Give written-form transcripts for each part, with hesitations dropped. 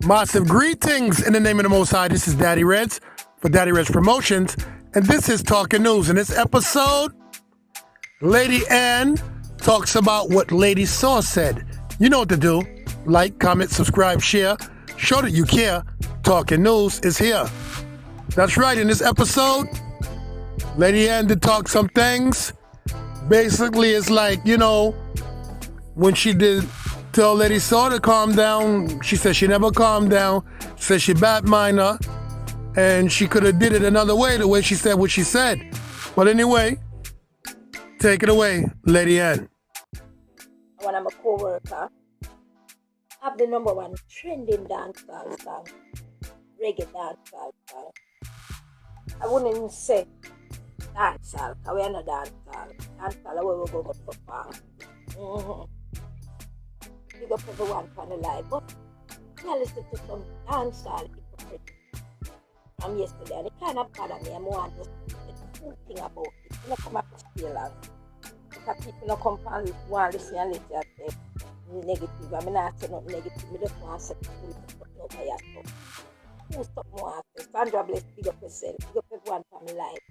Massive greetings in the name of the Most High. This is Daddy Reds for Daddy Reds Promotions, and this is Talking News. In this episode, Lady Ann talks about what Lady Saw said. You know what to do. Like, comment, subscribe, share. Show that you care. Talking News is here. That's right. In this episode, Lady Ann did talk some things. Basically, it's like, when she did tell Lady Saw to calm down, she said she never calmed down. She said she bad mind her, and she could have did it another way, the way she said what she said. But anyway, take it away, Lady Ann. When I'm a co-worker, I have the number one trending dancehall song, reggae dancehall song. I wouldn't even say dancehall, because we are not dancehall. Dancehall is where we go so far. Big up everyone on the live, but I listen to some dancehall hypocrite from yesterday, and it kind of bothered me. I'm more just thinking about it. I'm not come up to stay long. Because people don't come and want to listen and listen and say negative. I'm not saying nothing negative. I just want to say something over your stuff. Who stop more after? Sandra Bless, big up yourself. Big up everyone from the live.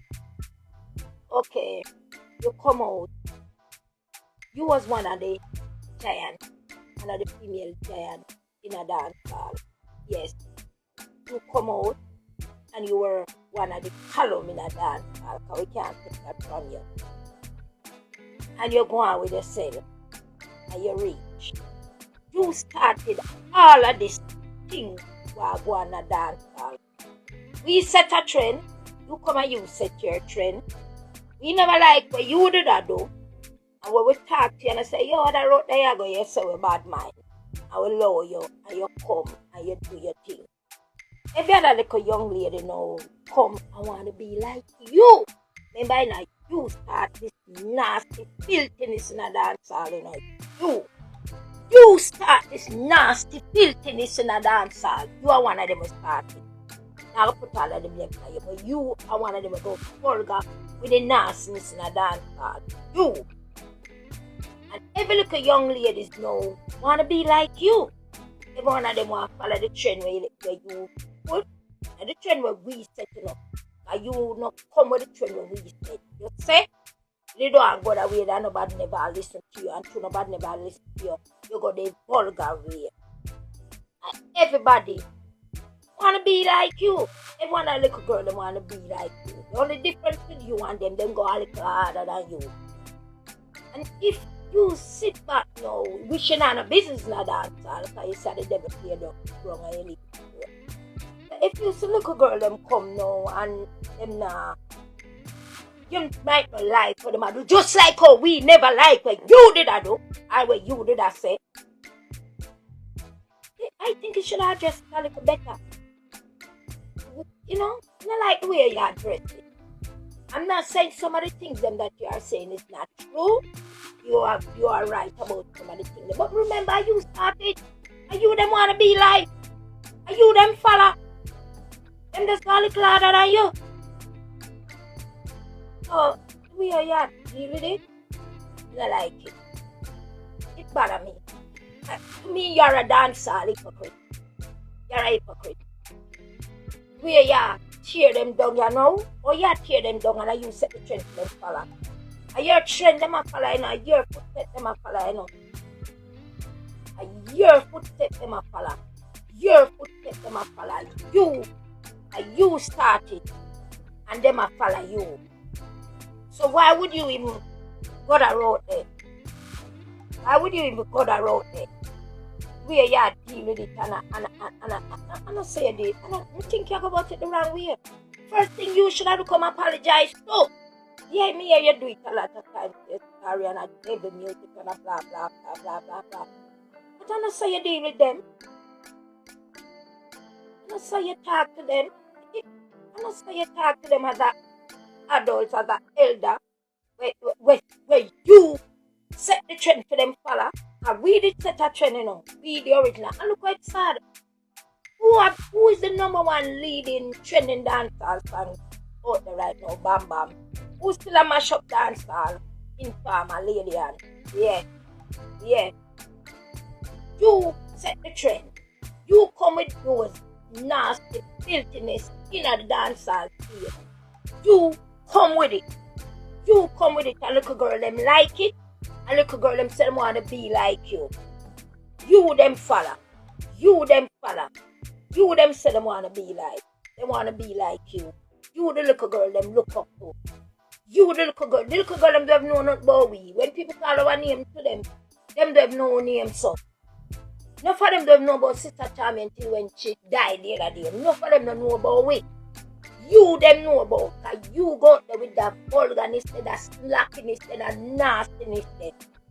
Okay, you come out. You was one of the giants. One of the female giants in a dance hall. Yes. You come out and you were one of the column in a dance hall, because we can't take that from you. And you go on with yourself and you reach. You started all of this thing while going on a dance hall. We set a trend. You come and you set your trend. We never like what you did that do. And when we talk to you and I say, yo, that road there you go, you say we bad mind. I will allow you and you come and you do your thing. If you're that little young lady now, come, I want to be like you. Maybe now you start this nasty filthiness in a dance hall, You start this nasty filthiness in a dance hall. You are one of them who started. Now I put all of them blame on you, but you are one of them who go vulgar with the nastiness in a dance hall. You. And every little young ladies now want to be like you. Every one of them want to follow the trend where you put. And the trend where we set up. And you not come with the trend where we set. You say, you don't go that way that nobody never listen to you. And true, nobody never listen to you. You go the vulgar way. And everybody want to be like you. Every one of the little girl, they want to be like you. The only difference with you and them go a little harder than you. And if you sit back now, wishing on a business in a dance hall, because you said the devil played up wrong and you need to do it. If you see little girl them come now and them now, you might not like what them do, just like how we never like what you did I do, and what you did I say. I think you should address it a little better. Not like the way you address it. I'm not saying some of the things them that you are saying is not true. You are right about some of the things. But remember, you started. And you them want to be like. And you them follow. Them just a little harder than you. So, we are here to deal with it. I like it. It bother me. To me, you're a dancer hypocrite. You're a hypocrite. We are here tear them down, or you tear them down and you set the trend for them follow. And your trend them a follow, your footstep them a follow, And your footstep them a follow. Your footstep them a follow. You started, and them a follow you. So why would you even go that road there? Why would you even go that road there? We are here deal with it and I say it. I think you about it the wrong way. First thing you should have to come apologize to. Yeah, me hear you do it a lot of times. Yes, sorry, and I devil music and blah blah blah blah blah blah. But I don't say you deal with them. I don't say you talk to them. I don't say you talk to them as an adult, as an elder. Where you set the trend for them follow. And we did set a trend, We the original. And look quite sad. Who is the number one leading trending dancehall song out there right now? Bam Bam. Who still a mash up dancehall? Informer, Lady Ann. Yeah. You set the trend. You come with those nasty filthiness in the dancehall field. You come with it. You come with it. A little girl them like it. A little girl them say them want to be like you. You them follow. You them follow. You them say them want to be like. They want to be like you. You the little girl them look up to. You the little girl them don't have no not about we. When people call our name to them don't have no name so. None of them don't know about Sister Tammy until when she died the other day. None of them don't know about we. You them know about, cause you go there with that vulgarness, that slackiness, that nastiness.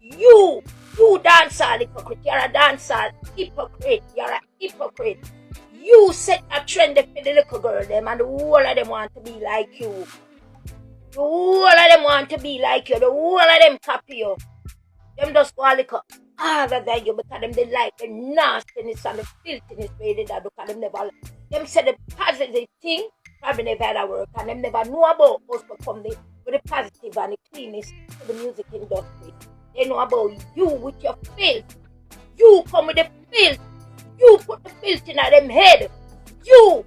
You dancehall hypocrite. You're a dancehall hypocrite. You're a hypocrite. You set a trend for the little girl them, and the whole of them want to be like you. The whole of them want to be like you. The whole of them copy you. Them just go a little harder than you because them they like the nastiness and the filthiness way they do because them never. Them say the positive thing. Probably never had a work and them never know about us but come with the positive and the cleanness to the music industry. They know about you with your filth. You come with the filth. You put the filth in them head. You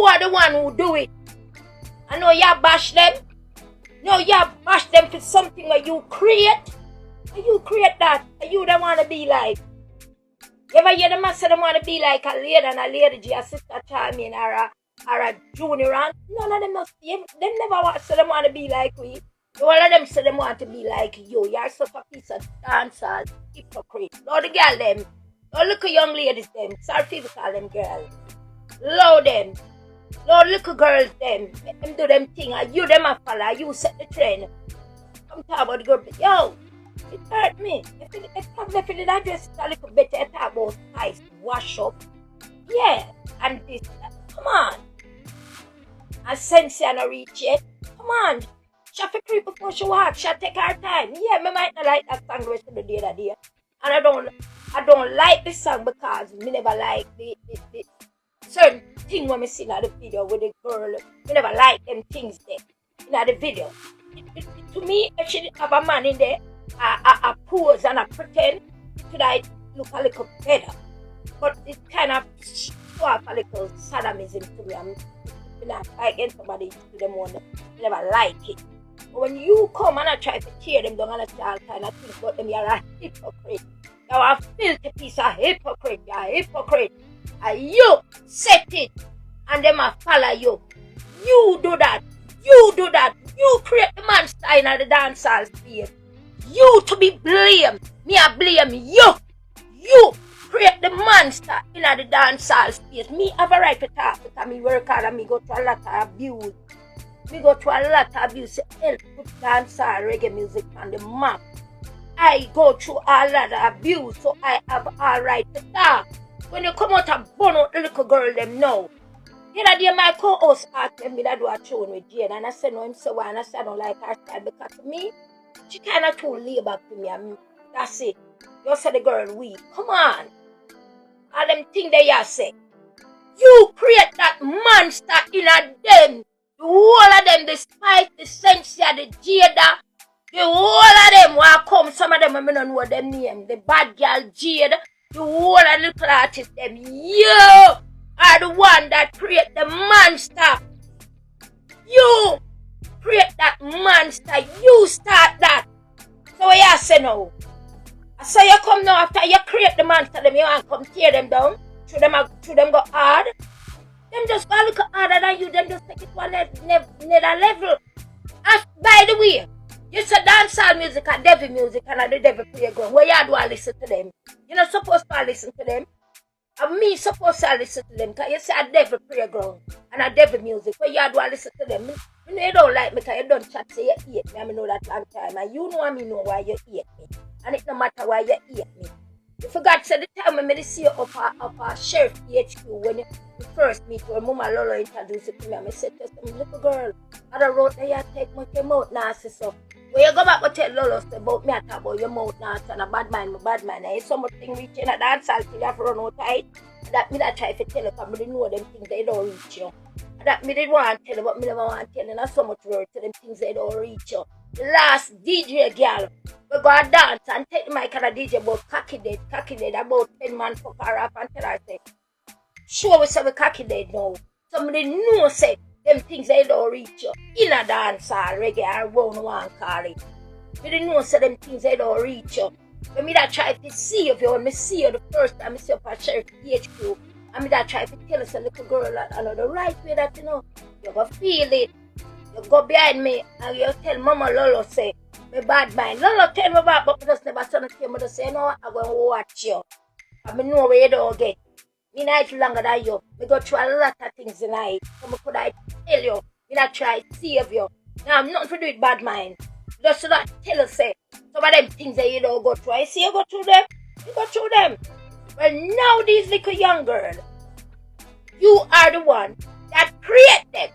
are the one who do it. I know you bash them. No, you bash them for something where you create. And you create that. And you don't want to be like. You ever hear the man say they want to be like a lady and a lady, a Sister Charming or a junior, none of them must them never want say them want to be like we. All of them say them want to be like you. You're such a piece of dancehall hypocrite. Lord the girl them. Lord look at young ladies them. Sorry people call them girls. Lord them. Lord little girls them. Let them do them thing and you them a follow. You set the trend. Come talk about the girl. Yo, it hurt me. If you did address it a little better, talk about spice, wash up. Yeah. And this. Come on. And Sensi and not reach yet. Come on. She have to creep before she walk. She take her time. Yeah, me might not like that song the rest of the day that day. And I don't like the song because me never like the certain thing when me see in the video with the girl. Me never like them things there in the video. To me, if she have a man in there, I pose and I pretend to like look a little better. But it kind of show up a little sadaism to me. I'm not against somebody to them one. I never like it. But when you come and I try to tear them down and I say all kind of things about them, you're a hypocrite. You're a filthy piece of hypocrite. You're a hypocrite. And you set it and them a follow you. You do that. You do that. You create the monster in the dancehall space. You to be blamed. Me I blame you. You create the monster in the dancehall space. Me have a right to talk because me work hard and me go through a lot of abuse. Me go through a lot of abuse to help put dancehall reggae music on the map. I go through a lot of abuse, so I have all right to talk. When you come out and burn out the little girl, them know. The other day, my co-host asked me that do a tune with Jane, and I said no, him say why, and I said I don't like her style because to me, she kind of too labor to me, and that's it. You say the girl weak. Come on. All them things that you say. You create that monster in a them. The whole of them, despite the sense of the Jada, the whole of them will come, some of them I don't know them name, the bad girl Jade, the whole of the little artists, them, you are the one that create the monster. You create that monster. You start that. So what you say now? So you come now after you create the monster, them you want to come tear them down? Should them go hard? Them just go a little harder than you, them just take it to another level. And by the way, you say dancehall music and devil music and the devil playground. Where you do I listen to them? You're not supposed to listen to them. And me supposed to listen to them because you say a devil playground and a devil music. Where you do I listen to them? You don't like me because you don't chat say you hate me. I know that long time. And you know me know why you hate me. And it no matter why you hate me. You forgot to the time when I see you up a Sheriff HQ when you first meet when Mama Lolo introduced you to me. I said to some little girl, I don't wrote that you take my mouth nasty stuff. When you go back and tell Lolo about me, I talk about your mouth nasty and a bad man. And it's something reaching a dance hall till you have to run out tight. That me that try to tell you because I know them things they don't reach you. That me didn't want to tell you, but me never want to tell you. Not so much word to them things they don't reach you. The last DJ girl, we go and dance and take the mic and a DJ about cocky dead, about 10 man fuck her up and tell her say, Sure, we say we cocky dead now. Somebody know say them things they don't reach you. In a dance hall, reggae, or round one call it. We didn't know say them things they don't reach you. When me that try to see of you, when me see you the first time, I see you at Sheriff HQ, and me that try to tell us a little girl that I know the right way that you know, you go feel it. You go behind me and you tell Mama Lolo say, me bad mind. Lolo tell me about, but me just never saw nothing. Me just say, no, I'm going to watch you. And me know where you don't get. Me not longer than you. Me go through a lot of things tonight. So me could I tell you, me not try to save you. Now, I'm nothing to do with bad mind. Just so that tell us, say, some of them things that you don't go through. I see you go through them. You go through them. Well, now these little young girls, you are the one that create them.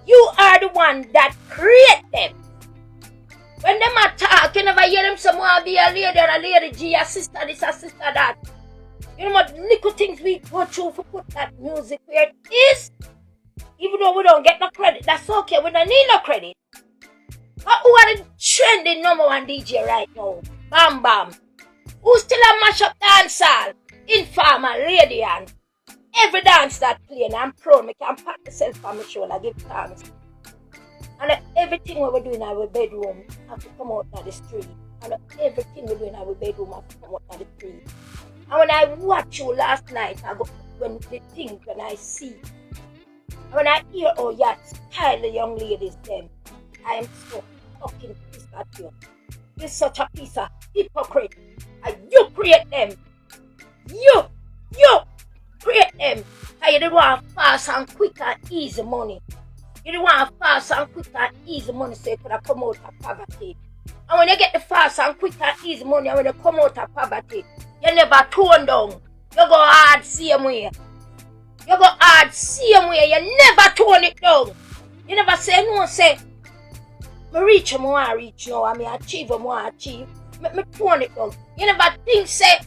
You are the one that create them. When them attack, you never hear them someone be a lady or a lady G, a sister this, a sister that. You know what little things we go through for put that music where it is. Even though we don't get no credit, that's okay. We don't need no credit. But who are the trending number one DJ right now? Bam Bam. Who still a mash up dancehall? Informer, Lady and every dance that playing, I'm proud. I can pat myself on my shoulder, give thanks. And everything we were doing in our bedroom have to come out of the street. And everything we do in our bedroom have to come out of the street. And when I watch you last night, I go when the things when I see. And when I hear oh yeah, style the young ladies them, I am so fucking pissed at you. You're such a piece of hypocrite. And you create them. You create them. And you don't want fast and quick and easy money. You don't want fast and quick and easy money so you could have come out of poverty. And when you get the fast and quick and easy money and when you come out of poverty, you never tone down. You go hard same way. You go hard same way. You never tone it down. You never say no, say, I reach what I want to reach now, I achieve what I want to achieve. Me tone it down. You never think, say,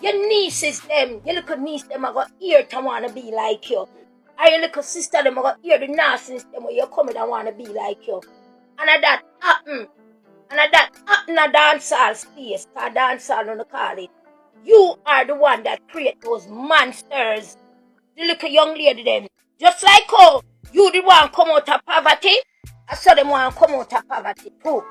your nieces them, your little niece them, I got ear to want to be like you. Or your little sister them, I got ear the nastiness them, where you come and want to be like you. And that happen. And that happen a dancehall space, because dancehall on the call it. You are the one that create those monsters. The little young lady them. Just like how you the one come out of poverty, I saw them want to come out of poverty too.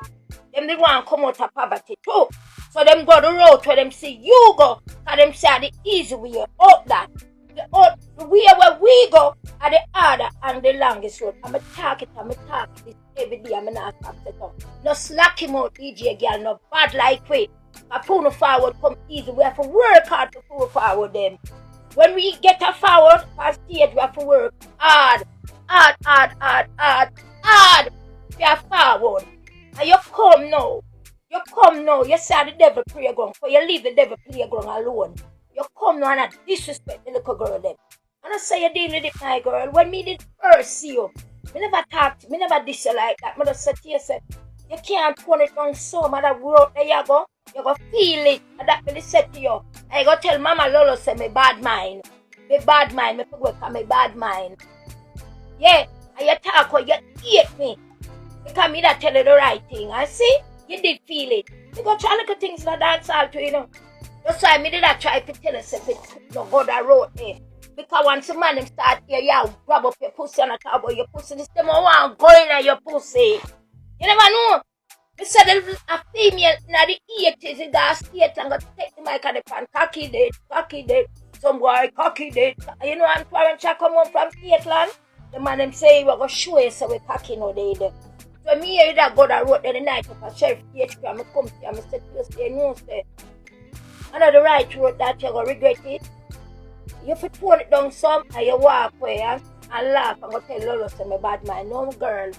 Them the one come out of poverty too. So them go the road where them see you go. And them say the easy way up that. The way where we go are the harder and the longest road. I'm talk this every day. I'm not stop set up. No slack him out, DJ girl, no bad like way. I pull no forward come easy. We have to work hard to pull forward them. When we get a forward on stage, we have to work hard. We are forward. And you come now. You say the devil playground. For you leave the devil playground alone. You come now and disrespect the little girl them. And I say you deal with it, my girl. When me did first see you, me never talk to me, never diss you like that. Me just say to you, say, you can't turn it down so much. That road there you go. You go feel it. And that me said to you. I go tell Mama Lolo say me bad mind. Me bad mind. Me forget me bad mind. Yeah. And you talk or you hate me. Because me that tell you the right thing. I see. You did feel it. You go try little things in the dance hall too, you know. That's why me did not try to tell us if it's no go that road there. Because once a man them start here, you grab up your pussy and talk about your pussy. This them want go in your pussy. You never know. Me said a female in the 80s in the state and go take the mic and the pan cocky dead. Some boy cocky dead. You know, and parents come home from Scotland. The man them say we're gonna show you so we cocky no day there. So me here that go that road there the night of a Sheriff HQ and I come to you and I said you say no say. I know the right road that you're gonna regret it. You have to turn it down some and you walk away and laugh and go tell Lolo say me bad mind. No girl,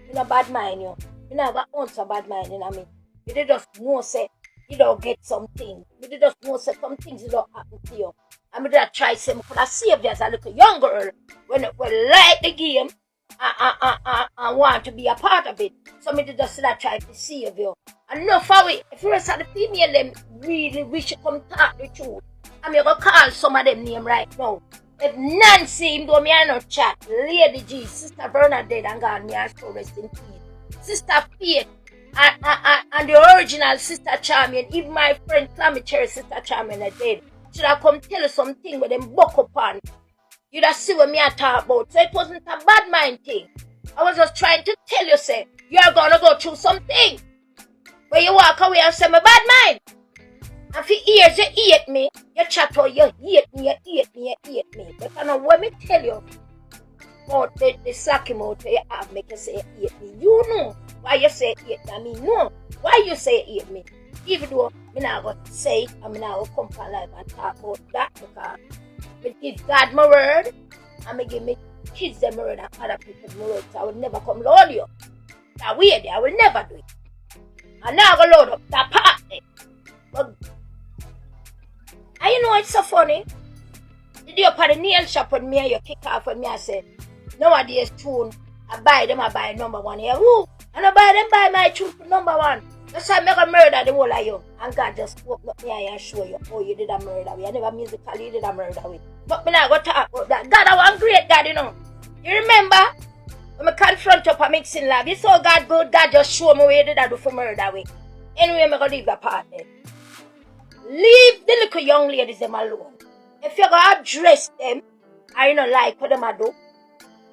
you no bad mind you. You never own some bad mind, you know what I mean? You did just know say you don't get something. You did just know say some things don't happen to you. And I did try say I could have saved you as a little young girl when like the game and want to be a part of it. So I did just try to save you. And no for it, if you rest of the female them really wish you come talk the truth. I'm going to call some of them name right now. If Nancy, him though me I no chat, Lady G, Sister Bernadette and gone, me I still rest in peace. Sister Faith and the original Sister Charmian, even my friend Clammy Cherry Sister Charmian are dead. Should I come tell you something with them buck up on? You just see what me I talk about. So it wasn't a bad mind thing. I was just trying to tell you, say, you're gonna go through something. Where you walk away and say, my bad mind. And for years you hate me, you chat out, you hate me. But I know what me tell you about the slacky mouth you have make you say you hate me. You know why you say you hate me. I mean, no. Why you say you hate me? Even though me not going to say it and me not going to come for life and talk about that because me give God my word and me give me kids them word and other people my word. So I will never come load you. That way there, I will never do it. And now I go load up that part there. But and you know it's so funny? The day up at the nail shop when me and you kick off when me I say, nowadays tune, I buy number one here. Woo! And I buy my tune for number one. That's why I make a murder the whole of you. And God just open up me eye and show you how you did a murder with. I never musically did a murder with. But me not go talk about that. God, I want great God, you know. You remember? When I confront up a mixing lab, you saw God good, God just show me what you did a do for murder with. Anyway, I'm going to leave the part there. Leave the little young ladies them alone. If you're going to address them, I you know like what them do,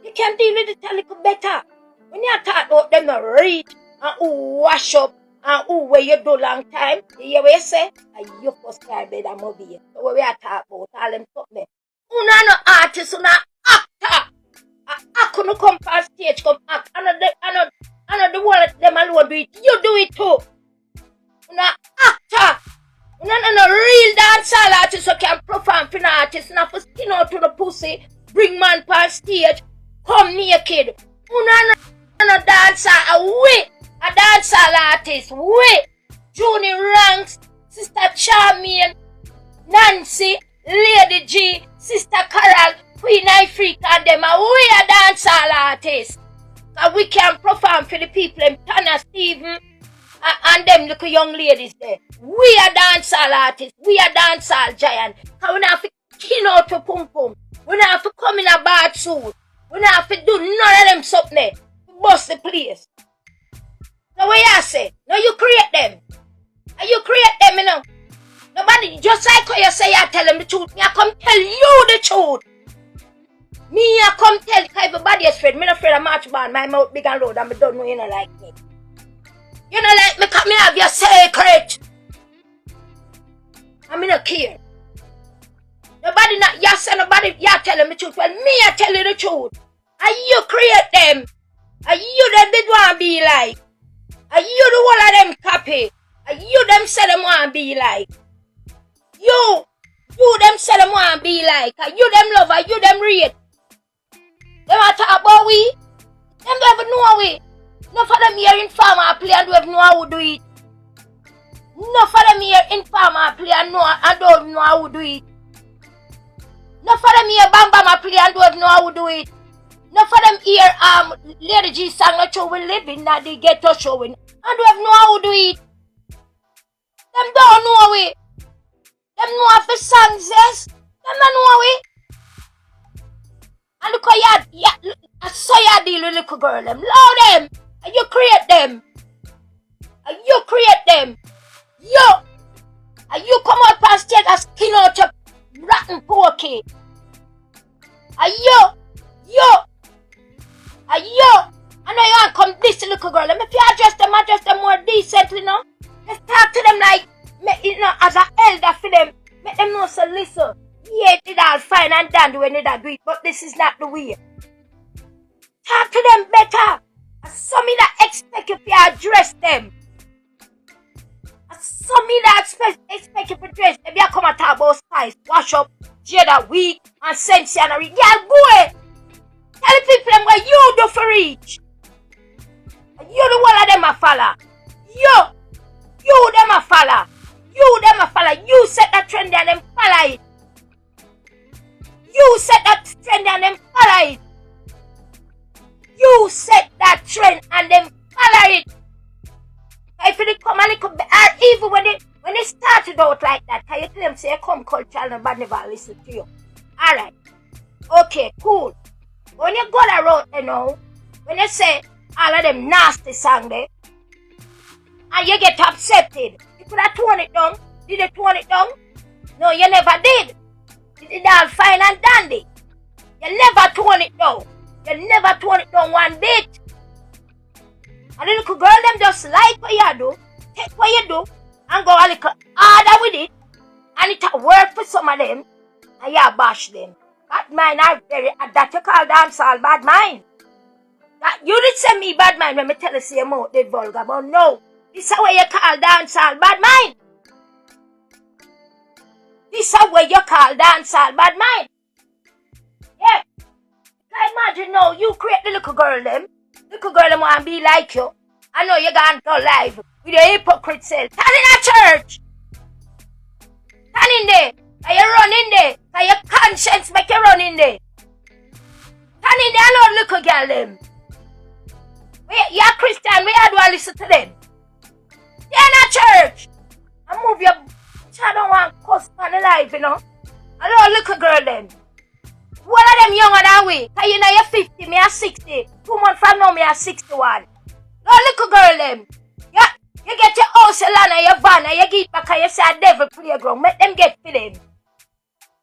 you can deal with it a little better. When you talk about them to read and who wash up and who where you do long time, you hear what you say? And you first start bed and mobile. So what we are talking about, all them talk there. Who no artist, who no actor. I couldn't come on stage, come act. I know the one them alone do it. You do it too. Who no actor. No real dancehall artist who can perform for the artist, not for skin out to the pussy, bring man on stage, come naked. No dancer, a dancehall artist, wait. Juni Ranks, Sister Charmian, Nancy, Lady G, Sister Carol, Queen Africa, and them, we a dancehall artist. And we can perform for the people, them Tana Stephen, and them little young ladies there. We are dancehall artists. We are dancehall giant. And we don't have to kin out to pum pum. We don't have to come in a bad suit. We don't have to do none of them something there. To bust the place. So what you say? No, you create them. And you create them, you know. Nobody, just like how you say you tell them the truth. Me I come tell you the truth. Me I come tell, because everybody is afraid. Me not afraid of March Band. My mouth big and loud and me don't know you don't like me. You know like me because me have your secret. I mean, not care. Nobody not, you say nobody, you tell them the truth. Well, me, I tell you the truth. And you create them. And you them did want to be like. And you the one of them copy. And you them say them want to be like. You them say them want to be like. And you them love, and you them read. They want to talk about we. Them don't even know we. Enough of them here in farmer play and don't even know how to do it. Enough of them here in farmer play and don't even know how to do it. Enough of them here Bam Bam play and don't even know how to do it. Enough of them here Lady G sang no show we living that they get to showing and don't even know how to do it. Them don't know we. Them know how to songs, yes. Them don't know we. And look how I saw you deal with little girl them. Love them. And you create them. And you create them. And you come out and stage and skin out your rotten porky. And you. I know you want to come this little girl. If you address them more decently, no? Let's talk to them like, you know, as an elder for them. Make them know, so listen. Yeah, it all fine and dandy when they do it, but this is not the way. Talk to them better. And some me that expect you to address them. And some me that expect you to address them. You come and talk about Spice, wash up, Jada week, and Sensi and a week. Yeah, go. Tell the people them what you do for reach. And you the one of them a follow. You them a follow. You set that trend and them follow it. You set that trend and them follow it. You set that trend and them follow it. If they come a little bit, or even when they started out like that, can you tell them say come culture and nobody never listen to you? Alright. Okay, cool. When you go that road, you know, when you say all of them nasty song there, and you get upset, you could have torn it down. Did you tone it down? No, you never did. It all fine and dandy. You never tone it down. You never tone it down one bit. And the little girl them just like what you do, take what you do, and go a little harder with it, and it work for some of them, and you bash them. Bad mind are very, that you call dancehall bad mind. That you did say me bad mind when me tell you say your mouth did vulgar, but no. This is what you call dancehall bad mind. This is what you call dancehall bad mind. Yeah. Imagine now, you create the little girl them. Little girl them want to be like you. I know you're going to go live with your hypocrite self. Stand in a church. Stand in there. Can you run in there? Can your conscience make you run in there? Stand in there alone, little girl them. You're a Christian, we do I listen to them. You're in a church. I move your child don't want to cuss on the life, you know. Alone, little girl them. One of them younger than we. Cause you know you're 50, me are 60. 2 months from now, me are 61. No little girl them. You get your house, your land, and your van, and you get back and you say a devil playground. Make them get for them.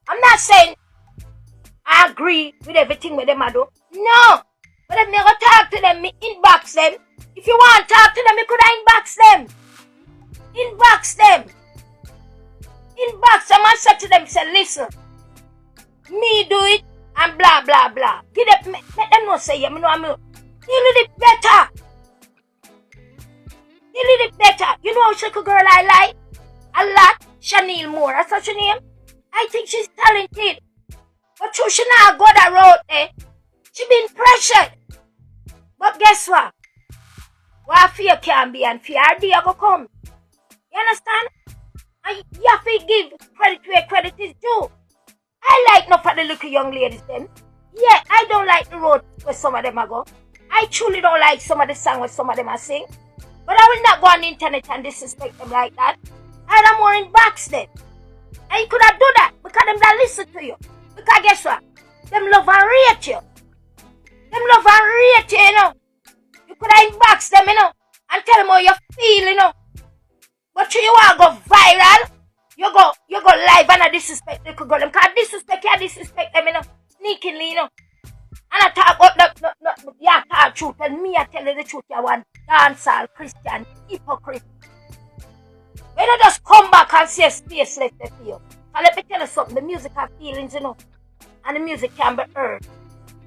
I'm not saying I agree with everything with them I do. No. But if me go talk to them, me inbox them. If you want to talk to them, you could inbox them. Inbox them. Inbox them and say to them, say, listen. Me do it and blah blah blah. Give them, let them know say, me know I'm deal with it better. Deal with it better. You know which little girl I like? A lot. Chanel Moore. That's what her name? I think she's talented. But she not go that road there. She been pressured. But guess what? What fear can be and fear day go come. You understand? And you have to give credit where credit is due. I like enough of the little young ladies then. Yeah, I don't like the road where some of them are go. I truly don't like some of the songs where some of them are sing. But I will not go on the internet and disrespect them like that. I'm more in box then. And you could have done that because them don't listen to you. Because guess what? Them love and rate you. Them love and rate you, you know. You could have inbox them, you know, and tell them how you feel, you know. But you want to go viral, you go live and I disrespect the little girl. Them can't disrespect them, you know, sneakingly, you know. And I talk about you talk truth, and me I tell you the truth, you want dancehall, Christian, hypocrite. When you just come back and see a space left there for you. And let me tell you something, the music have feelings, you know, and the music can be heard.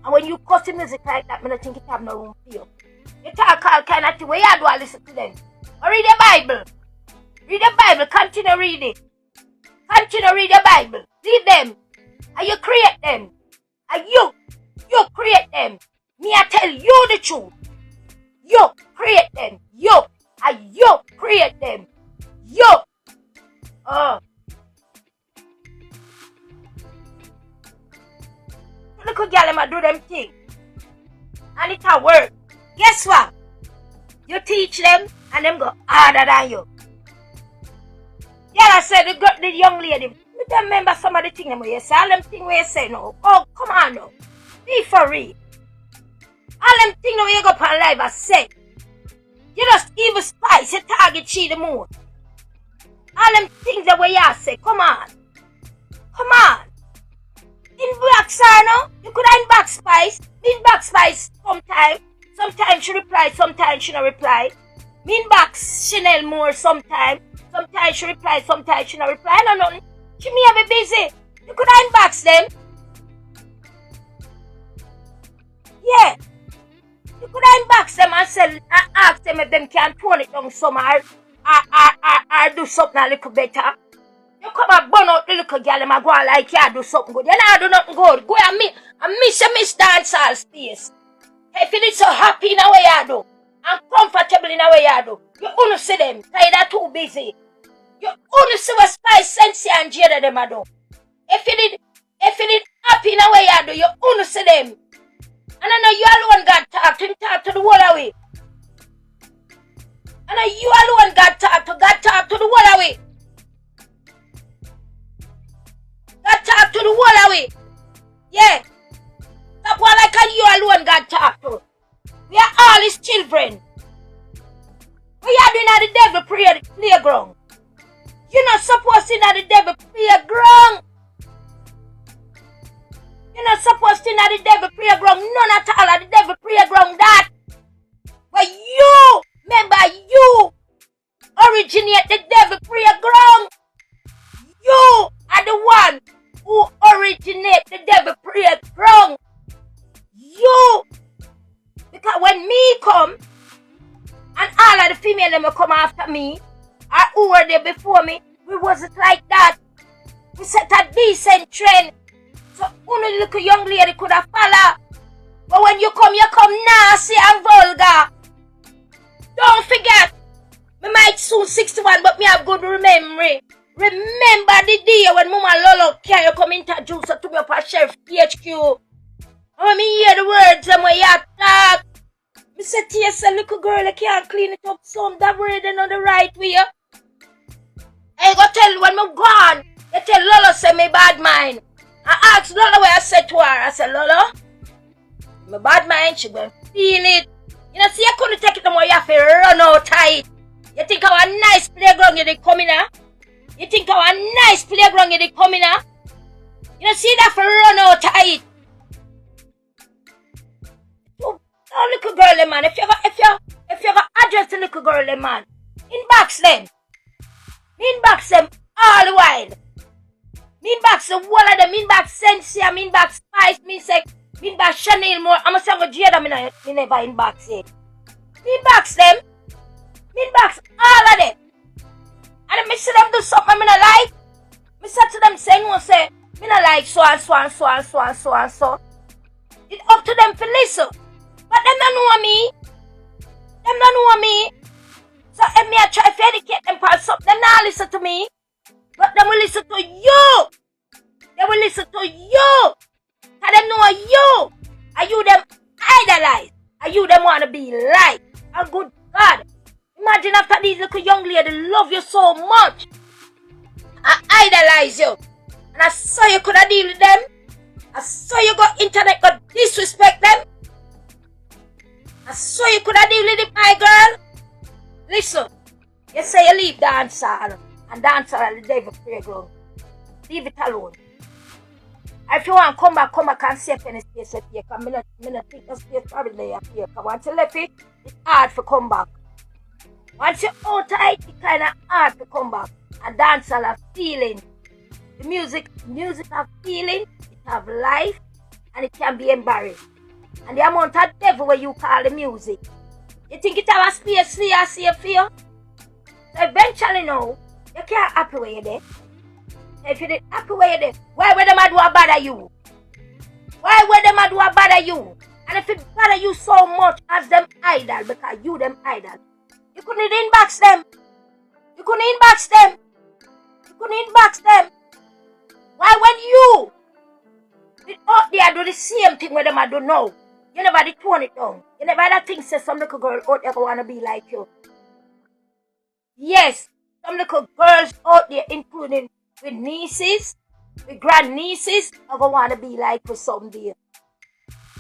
And when you cuss the music like that, I don't think it have no room for you. You talk all kind of thing, where you do I listen to them? Or read the Bible. Read the Bible, continue read it. Continue read the Bible. Read them. And you create them. And you create them. Me I tell you the truth. You create them. You create them. Look at y'all do them thing. And it a work. Guess what? You teach them and them go harder than you. Yeah, I said the young lady. Me don't remember some of the things them you say. All them things where you say no. Oh, come on now. Be for real. All them things where you go on live I say. You just evil spice, you target she the moon. All them things that way you say. Come on. Come on. Inbox her no. You could inbox Spice. Inbox Spice sometimes. Sometimes she reply, sometimes she not reply. Inbox Chanel Moore sometimes. Sometimes she reply, sometimes she not reply. No, nothing. She may have be busy. You could inbox them. Yeah. You could inbox them and ask them if them can tone it down some or do something a little better. You come and burn out the little girl and go like you do something good. You not do nothing good. Go and miss dancehall space. If you need so happy in a way you do, and comfortable in a way you do, you only see them, because they're too busy. You only see what Spice, Sensi and Jada them do. If you need happy in a way you do, you only see them. And I know you alone got talk to the whole away. And I know you alone got talk to the whole away. God talk to the whole away. Yeah. That one like you alone God talk to. We are all his children. We are doing at the devil playground. You're not supposed to be at the devil playground. You're not supposed to know the devil playground. None at all of the devil playground that. But you, remember you originate the devil playground. You are the one who originate the devil playground. You. Because when me come, and all of the female them will come after me, or who were there before me, we wasn't like that. We set a decent trend. So only little young lady could have followed. But when you come nasty and vulgar. Don't forget, me might soon 61, but me have good memory. Remember the day when Mama Lolo can come introduce her to me up at Sheriff PHQ. When me hear the words and when you talk, me say to yourself, little girl, I can't clean it up some. That word ain't on the right way. I go tell when me gone, you tell Lolo say me bad mind. I asked Lolo what I said to her. I said, Lolo, my bad mind, she gonna feel it. You know, see, I couldn't take it no more. You have to run out tight. You think our nice playground you did come in here? You think our nice playground you did come in here? You know, see that for run out tight. Oh, little girl, man. If you got address the little girl, man, inbox them. Inbox them all the while. Inbox the whole of them. Inbox Sensia. Inbox Spice. Inbox Chanel more. I'm a song of Jada. Me never inbox it. Inbox them. Inbox all of them. And I see them do something I don't like. I say to them, say, no, say, me not like so and so and so and so and so and so. It's up to them to listen. But them don't know me. Them don't know me. So if me I try to educate them for something, them not listen to me. But them will listen to you. They will listen to you. Cause them know you. And you them idolize. And you them want to be like. And good God. Imagine after these little young ladies love you so much. I idolize you. And I saw you could have deal with them. I saw you got internet got disrespect them. I saw you could have deal with it, my girl. Listen. You say you leave dancehall. And dancehall at the devil playground. Leave it alone. If you want to come back and save any space up here. Because I don't think the space probably lay up here. Because once you left it, it's hard to come back. Once you're out tight, it's kind of hard to come back. And dancehall have feeling. The music have feeling. It have life. And it can be embarrassed. And the amount of devil where you call the music. You think it have a space for you, see for you? So eventually now, you can't happy where you're there. If you did happy where you're there, why would them do a bother you? Why would them do a bother you? And if it bother you so much as them idol, because you them idol, you couldn't inbox them. You couldn't inbox them. You couldn't inbox them. Why when you did out there do the same thing with them I don't know? You never did tone it down. You never had a thing say some little girl out there want to be like you. Yes, some little girls out there, including with nieces, with grandnieces, are going to want to be like you someday.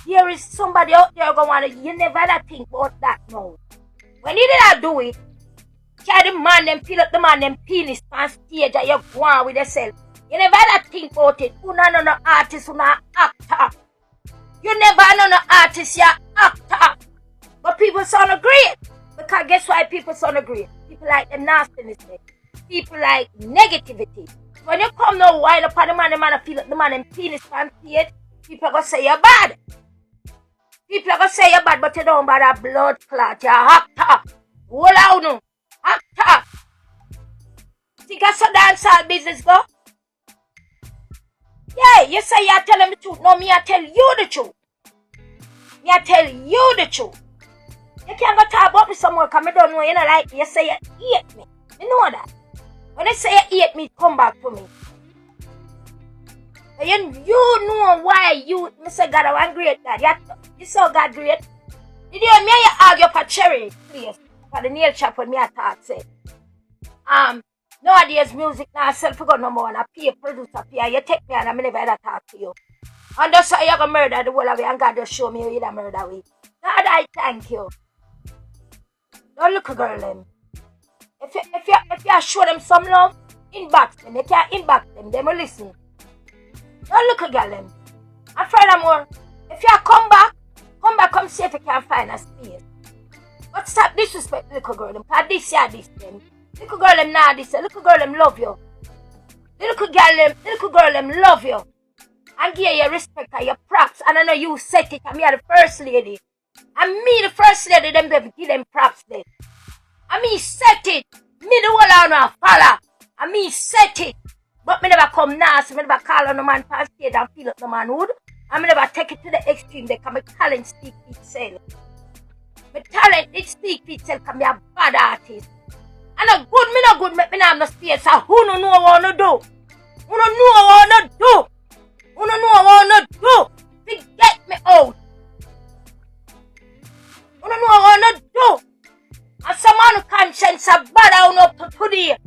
There is somebody out there going to want to, you never had to think about that now. When you did not do it, carry the man, them fill up the man, them penis on stage and you go on with yourself. You never had to think about it. You not no artist, you not actor. You never know no artist, you're actor. But people sound great. Because guess why people sound great? People like the nastiness. People like negativity. When you come now wild up on the man feel up the man and penis on stage, people are going to say you're bad. People are going to say you're bad, but you don't bad a blood clot. You're actor. Hold on now. Actor. Think that's how dancehall business go? Yeah, you say you tell them the truth. No, me I tell you the truth. Me I tell you the truth. You can't go talk about me somewhere because I don't know you don't like me. You say you hate me. You know that. When they say you hate me, come back to me. But you know why you say God I want great God. You saw God great. Did you hear me argue for Cherry, please? For the nail shop when me I talk say. Nowadays music now self got no more and I pay producer pay. You take me and I never ever talk to you. And that's why you're gonna murder the whole of it and God just show me you either murder with. God I thank you. Don't look a girl them. If you show them some love, inbox them. You can't inbox them, they will listen. Don't look a girl them. And furthermore, if you come see if you can find a space. But stop disrespect little girl them, cause this them. Little girl them nah this, little girl them love you. Little girl them love you. And give you respect and your props. And I know you set it, and me are the first lady. And me the first lady, them give them props then. And me set it. Me the one on follow. And me set it. But me never come nasty, me never call on no man past stage and feel up no man wood. And me never take it to the extreme, they can be talent speak for itself. My talent it speak for itself, can be a bad artist. And a good, me no good, me no have no space, so who no know what I do? Who no know what I do? Who no know what I do? Forget me out. Who no know what I do? And some man conscience are bad out up to today.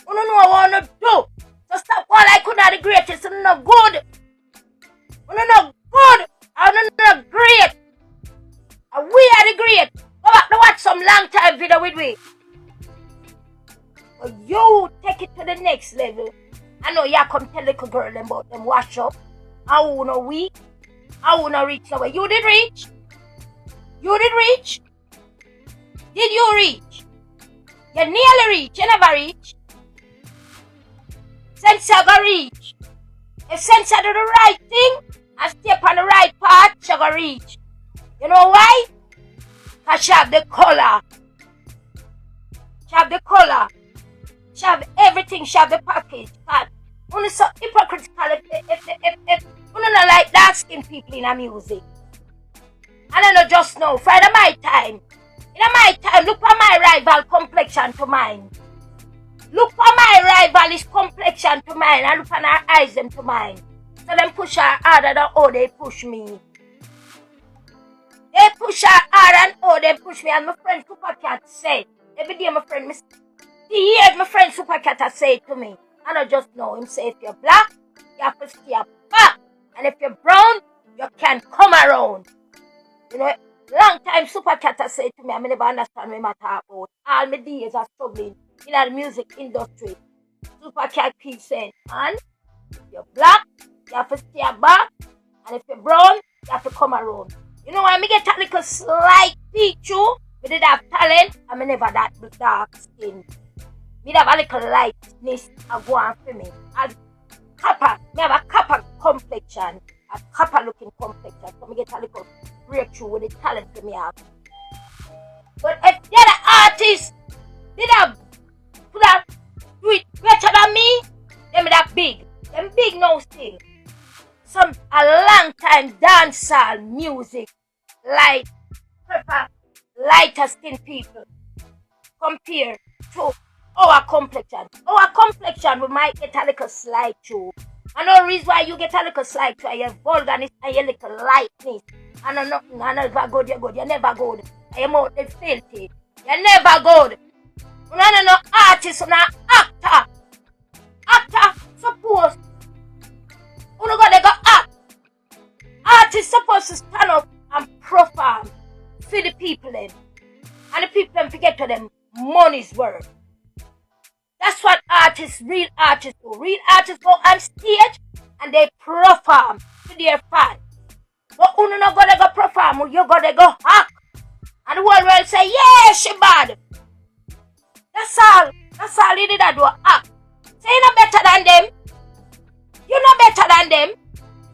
Who no know what I do? So stop all I could not the greatest, and no good. Who no know good, and no great. And we are the great. Go back to watch some long time video with me. But you take it to the next level. I know you come tell little girl them about them wash up. I wanna weak. I wanna reach nowhere. You did reach? You did reach? Did you reach? You nearly reach. You never reach. Since you go reach. If since you do the right thing and step on the right path, you go reach. You know why? Because she have the color. She have the color. She have everything. She have the package. God, only so hypocritical if you don't like dark skinned people in the music. And I know just now, for my time. In my time, look for my rival complexion to mine. Look for my rival is complexion to mine. And look for her eyes them to mine. So them push her harder than how they push me. They push her hard and how they push me. And my friend Supercat said, every day my friend, he heard my friend Supercat say it to me. And I just know him say, if you're black, you have to stay back. And if you're brown, you can come around. You know, long time Supercat said to me, I never understand what I talk about. All my days are struggling in the music industry. Supercat keeps saying, and if you're black, you have to stay back. And if you're brown, you have to come around. You know why I get a little slight picture? We did have talent, and I never that dark skin. Me have a little lightness and go on for me. And copper, me have a copper complexion, a copper looking complexion. So me get a little breakthrough with the talent for me have. But if the other artists could have do it better than me, them that big. Them big now still. Some a long time dancehall music like pepper, lighter skin people compared to our complexion. Our complexion we might get a little slight too. And no reason why you get a little slight too. Your vulgarness and your little lightness. And nothing, and never good, you're good. You're never good. And your mouth is filthy. You're never good. You're not no artist, you're not actor. Actor, suppose. You know they go act. Artists supposed to stand up and perform for the people then. And the people them forget to them money's worth. That's what artists, real artists do. Real artists go on stage and they perform to their fans. But you not gonna go perform, you gotta go hack. And the whole world say, yeah, she bad. That's all. That's all you did do act. Say you're not better than them. You're not better than them.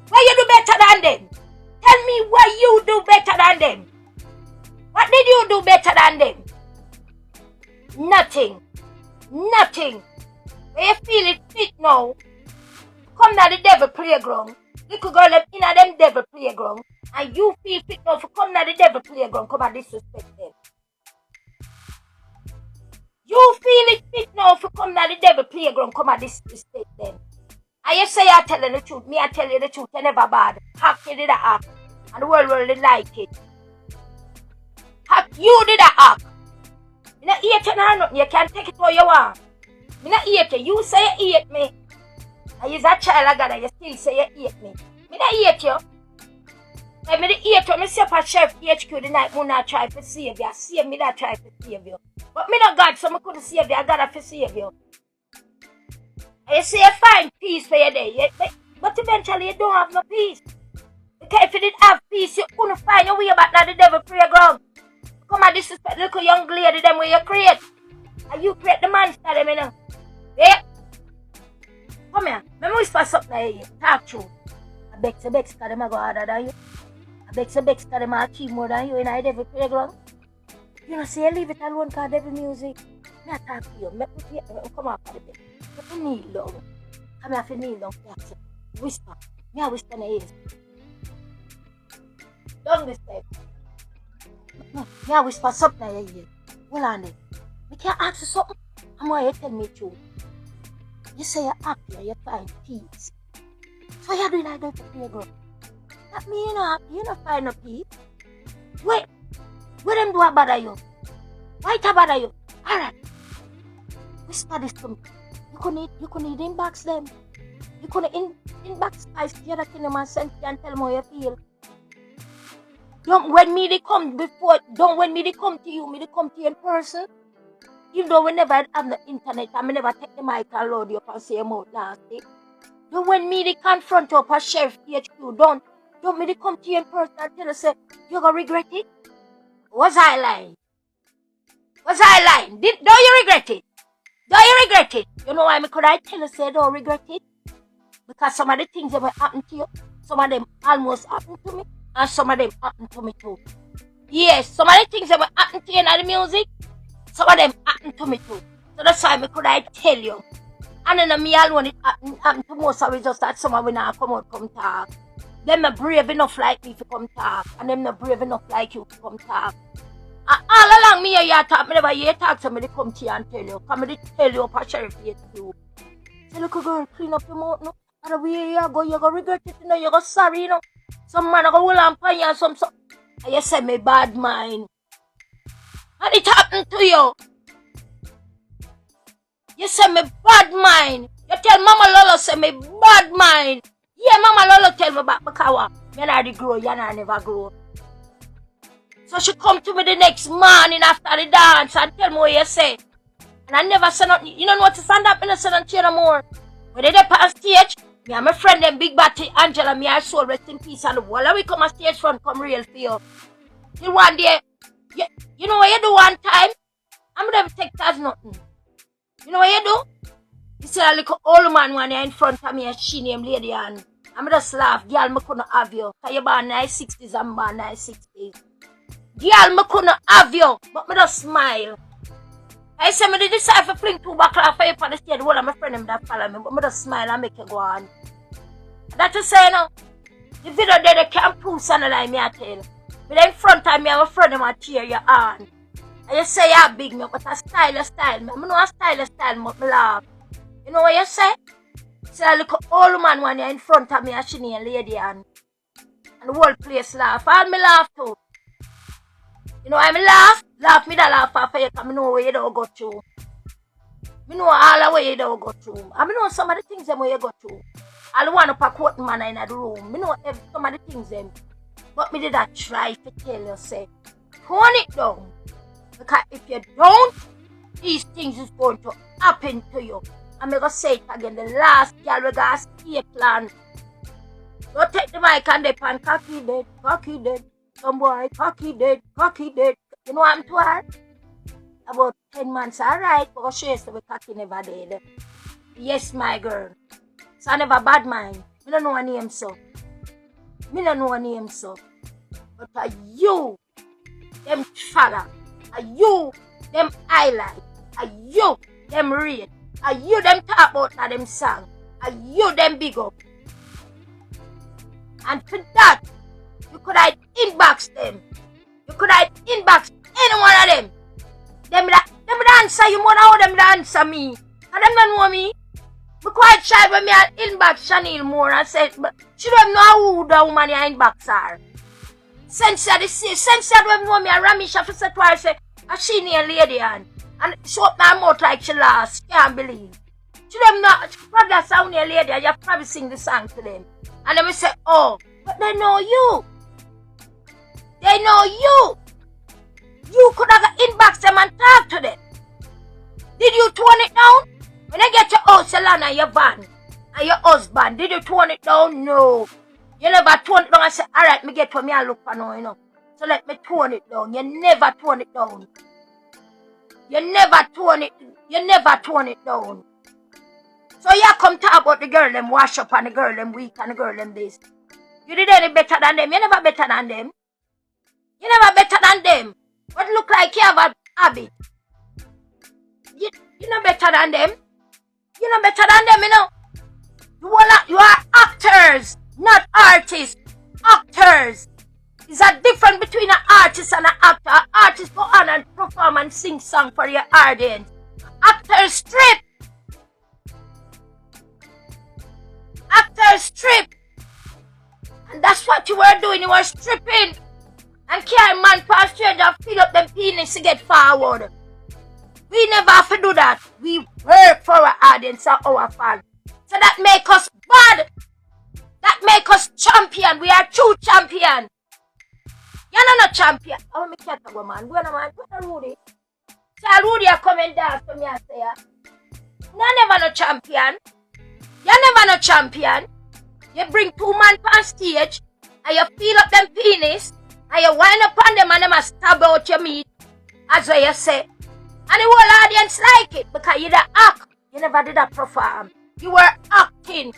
Why you do better than them? Tell me what you do better than them. What did you do better than them? Nothing. Nothing. When you feel it fit now, come to the devil playground. Little girl them in them devil playground. And you feel fit now to come to the devil playground, come and disrespect them. You feel it fit now to come to the devil playground, come and disrespect them. And you say you're telling the truth, me I tell you the truth, you're never bad. Hack you did a act. And the world will like it. Hack you did a act. You not hate you or nothing, you can take it how you want. You not hate you, you say you hate me. And you're a child of God and you still say you hate me. Me not hate you. When me hate you, I see up at Sheriff HQ the night, I not try to save you. Save me that try to save you. But me not God, so I couldn't save you, I got to save you. And you say you find peace for your day. But eventually you don't have no peace. Because if you didn't have peace, you couldn't find your way back to the devil prayer ground. Come and disrespect the little young lady them where you create. And you create the monster them, you know. Yeah. Come here. Let me whisper something here. Talk true. I beg to because them are go harder than you. I beg to because them are achieve more than you in the devil prayer ground. You know, say you leave it alone because devil music. Me I talk to you. Come on for the bed. But you kneel down. Come here if you kneel down. Whisper. Me I whisper in the ears. Don't whisper. No, me I whisper something in your ear. Hold on then. Me can't ask you something. I'm why you tell me true. You say you're happy and you find peace. So you're doing like that for your girl. That mean you're not happy, you don't find no peace. Wait, what them do bother you? Why it bother you? Alright. Whisper this to me. You couldn't inbox them. You couldn't inbox Spice the other thing them and send you and tell them how you feel. Don't when me they come to you, me they come to you in person. Even though we never have the internet and we never take the mic and load you up and say your mouth nasty. Don't when me they confront you up at Sheriff HQ, don't me they come to you in person and tell you say, you're gonna regret it? Was I lying? Don't you regret it? Don't you regret it? You know why could I tell you say don't regret it? Because some of the things that will happen to you, some of them almost happened to me, and some of them happened to me too. Yes, some of the things that will happen to you in the music, some of them happened to me too. So that's why could I tell you. And then me alone it happened to most of it just that someone will not come talk. Them not brave enough like me to come talk. And them not brave enough like you to come talk. And all along me you talk, me never hear talk to me, they come to you and tell you. Come me tell you up Sheriff HQ. Say look girl, clean up your mouth no. And the way you go regret it, you know, you go sorry, you know. Some man go hold on for you and some. And you say me bad mind. And it happened to you. You say me bad mind. You tell Mama Lolo say me bad mind. Yeah, Mama Lolo tell me back because me not grow, you not never grow. So she come to me the next morning after the dance and tell me what you say. And I never say nothing. You don't know what to stand up and say nothing no more. When they pass stage, me and my friend them Big Batty, Angela, me our soul rest in peace and the whole we come on stage front come real for you. You one day, you know what you do one time? I'm never take that as nothing. You know what you do? You see a little old man one here in front of me and she named lady and I'm just laugh, girl, me couldn't have you. Cause you born 1960s and born 1960s. Girl, me couldn't have you, but me just smile. I say me did decide to fling two back for you on the stage. One of my friends that follow me, but me just smile and make you go on. That you say, no? The video there, they can't prove something like me, I tell. But in front of me, I'm a friend of my cheer you on. And you say you're big, me, but a style. Me. I know a style, but me laugh. You know what you say? See a little old man when you're in front of me, a shinny and lady, and the whole place laugh. All me laugh too. You know why me laugh? Laugh me that laugh after you, because I know where you don't go through. I know all the way you don't go through. I know some of the things them where you go through. I don't want to pack what man in the room. I know some of the things them. But me did not try to tell you, say, tone it down. Because if you don't, these things is going to happen to you. I'm going to say it again. The last girl we got a stay plan. Don't take the mic and they pan cocky dead. Some boy, cocky dead. You know what I'm to her? About 10 months, alright, but she used to be cocky never dead. Yes, my girl. So I never bad mind. I don't know her name so. But are you, them fagger? Are you, them highlight? Are you, them read? Are you, them talk about na them song? Are you, them big up? And for that, you could have inbox them. You could have inbox any one of them. Them answer you more than how them answer me. And them don't know me. I'm quite shy when me inbox Chanel more and say, but she don't know who the woman in inbox her. Since you don't know me, and Ramisha for say twice, say, she near lady and she open her mouth like she lost. Can't believe. She don't know, she probably sound near lady and you probably sing the song to them. And then we say, oh, but they know you. They know you. You could have inbox them and talk to them. Did you tone it down? When I get your house, you land on your van, And your husband, did you tone it down? No. You never tone it down and say, alright, me get for me and look for now, you know. So let me tone it down. You never tone it down. You never tone it down. So you come talk about the girl them wash up and the girl them weak and the girl them this. You did any better than them. You never better than them. You never better than them. But look like you have a habit. You know better than them. You know better than them, you know. You are actors, not artists. Actors. There's a difference between an artist and an actor. An artist go on and perform and sing song for your audience. Actors strip. Actors strip. And that's what you were doing. You were stripping. And carry man past stranger and fill up them penis to get forward. We never have to do that. We work for our audience and our fans. So that make us bad. That make us champion. We are true champion. You're not a champion. I want me to go, man. Go on, man. Go on, Rudy. So Rudy are coming down for me and say, you're never no champion. You're never no champion. You bring two men on stage and you fill up them penis and you wind up on them and them stab out your meat. As what you say. And the whole audience like it because you the act. You never did a perform. You were acting.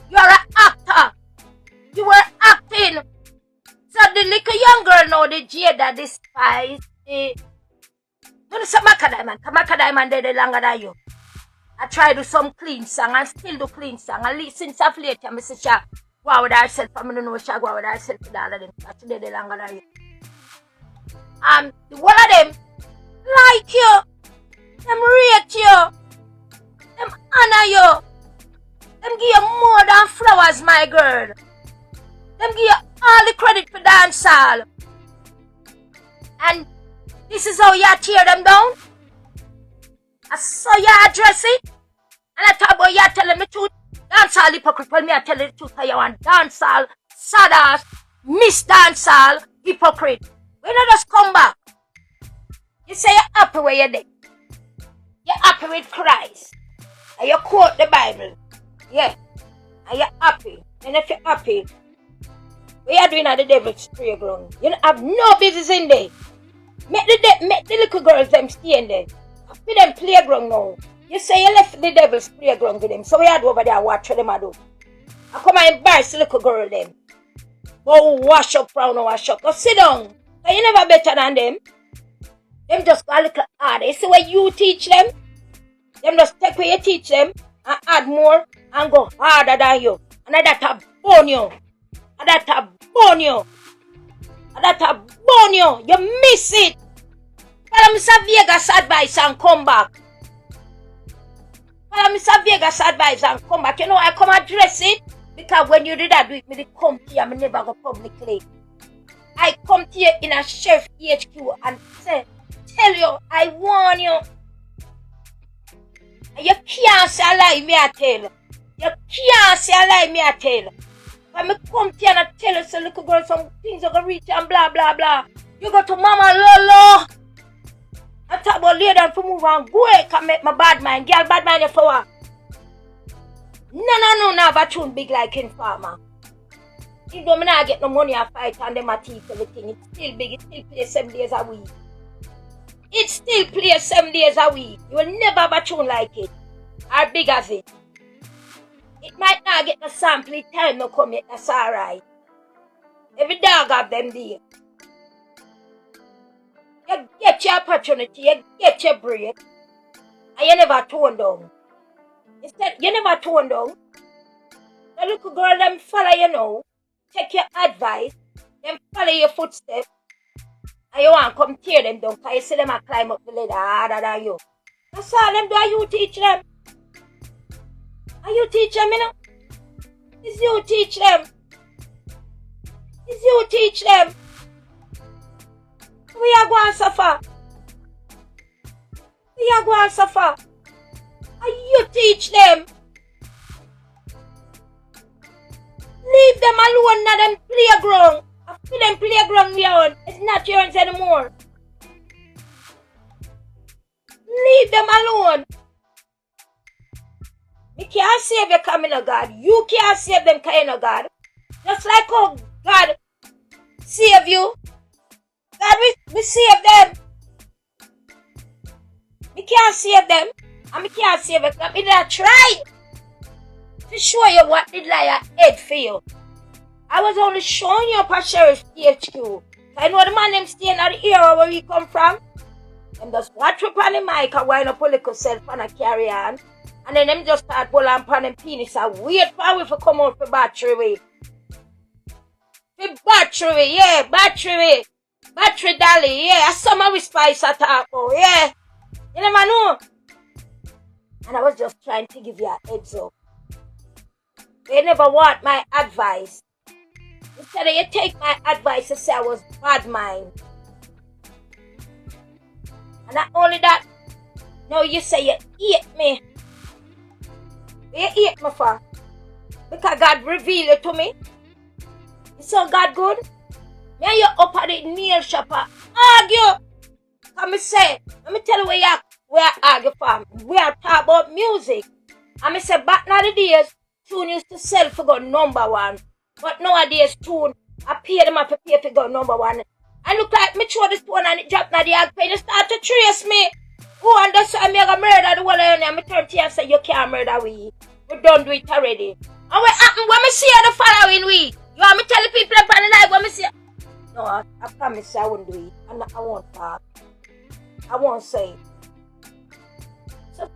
You are an actor. You were acting. So the little young girl now, the Jada, despise the... You know some Macadam, Macadam they longer than you. I try to do some clean song and still do clean song. And since I've later, I say, go out with herself. I don't know she go out with herself with all of them. That's they longer than you. And the one of them like you. Them rate you. Them honor you. Them give you more than flowers, my girl. Them give you all the credit for dancehall. And this is how you tear them down. I saw you address it. And I talk about you telling me the truth. Dancehall hypocrite. Well, me I tell you the truth. You want dancehall, sad ass, miss dancehall, hypocrite. We don't just come back. You say you're happy where you're dead. You're happy with Christ. And you quote the Bible. Yeah. And you're happy. And if you're happy, what you doing at the devil's playground? You don't have no business in there. Make the little girls them stay in there. With them playground now. You say you left the devil's playground with them. So we had over there watch what them I do. I come and embarrass the little girl them. Go wash up round and wash up. Go sit down. So you never better than them. Them just go a little harder. You see what you teach them? Them just take what you teach them and add more and go harder than you. And that'll bone you. And that'll bone you. And that'll bone you. You miss it. Follow Mr. Vegas advice and come back. Follow Mr. Vegas advice and come back. You know I come address it because when you did that with me, they come to you and I never go publicly. I come to you in a chef HQ and say, tell you, I warn you. And you can't say a lie, me I tell. You can't say a lie, me I tell. When I come to you and I tell you, so little girl, some things are going to reach and blah, blah, blah. You go to Mama Lolo. I talk about lay down for move and go ahead and make my bad mind. Girl, bad mind for what? No, have a tune big like Informer. Even though I not get no money I fight and them a teeth everything, it's still big, it still plays 7 days a week. It still plays 7 days a week. You will never have a tune like it. Or big as it. It might not get the sample time no come yet, that's alright. Every dog have them there. You get your opportunity, you get your break, and you never tone down. Instead, you never tone down. The little girl, them follow you now, take your advice, them follow your footsteps, and you want to come tear them down, because you see them a climb up the ladder harder than you. That's all them do, are you teach them. Are you teach them, you know? It's you teach them. It's you teach them. We are going to suffer. We are going to suffer. And you teach them. Leave them alone na them playground. I feel them playground we are on. It's not yours anymore. Leave them alone. Me can't save you because me no God. You can't save them because you no God. Just like how God save you. God, we save them. Me can't save them. And me can't save you because me not try to show you what the liar head for you. I was only showing you for Sheriff THQ. I know the man them staying at the era where we come from. Them just watch up on the mic and wind up a little self and a carry on. And then them just start pull on them penis and wait for we to come out for battery way. For battery way, yeah, battery way. Battery dolly, yeah. Some of we spice at talk about, yeah. You never know. And I was just trying to give you a heads up. They never want my advice. Instead of you take my advice and say I was bad mind. And not only that, now you say you hate me. You hate me for? Because God revealed it to me. You saw God good? Me and you up at the nail shop argue. Come say, let me tell you where I argue from. We are talking about music. And I say back in the days, tune used to sell for go number one. But nowadays tune, I pay them up to pay for go number one. I look like me throw this one and it drop na the ag pay. You start to trace me. Oh, and that's why I'm going to murder the whole of you. And I turn to you and say, you can't murder we. We don't do it already. And what happen when me see you the following week? You want me tell the people up on the live when me see you? No, I promise I won't do it. I won't talk. I won't say it. So,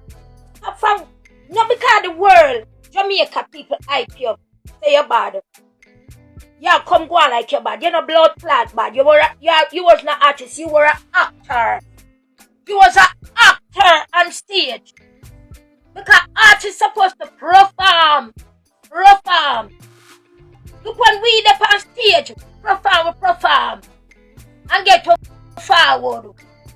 from, not because the world, Jamaica people hype you up. Say you're bad. Yeah, come go on like you're bad. You're not blood clot bad. You was not artist. You were an actor. You was an actor on stage. Because artists supposed to perform. Perform. Look when we up on stage. Perform. And get to forward.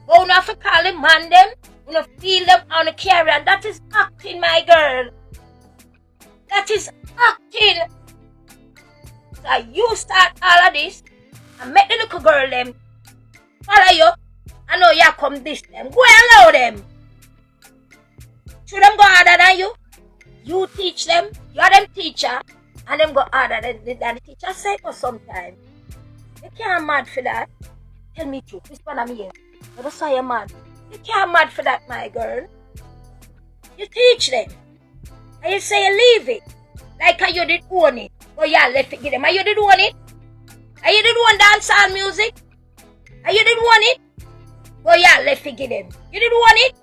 But we have to call them man them. We have to feel them on the carry. And that is acting, my girl. That is acting. So you start all of this and make the little girl them follow you. I know you come this them. Go and allow them. Should them go harder than you? You teach them. You're them teacher. And them go harder than the teacher say for sometime. You can't mad for that. Tell me truth. Whisper to me here. But that's why you're mad. You can't mad for that, my girl. You teach them. And you say you leave it. Like how you did own it. But yeah, let it give them. Are you did own it? Are you did own dancehall music? Are you did own it? But yeah, let it give them. You did own it?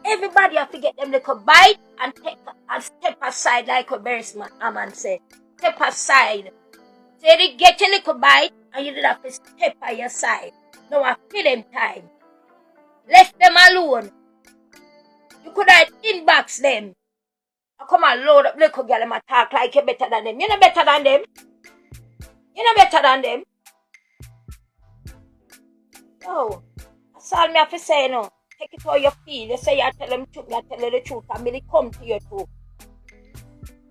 Everybody have to get them little bite and take and step aside like a Beresman Aman said. Step aside. So you did get a little bite and you did have to step on your side. Now I feel them time. Left them alone. You could have inbox them. I come and load up little girl and talk like you're better than them. You're not better than them. You're not better than them. No. That's all me have to say now. Take it how you feel. You say you tell them truth, you tell them the truth. And really come to you too.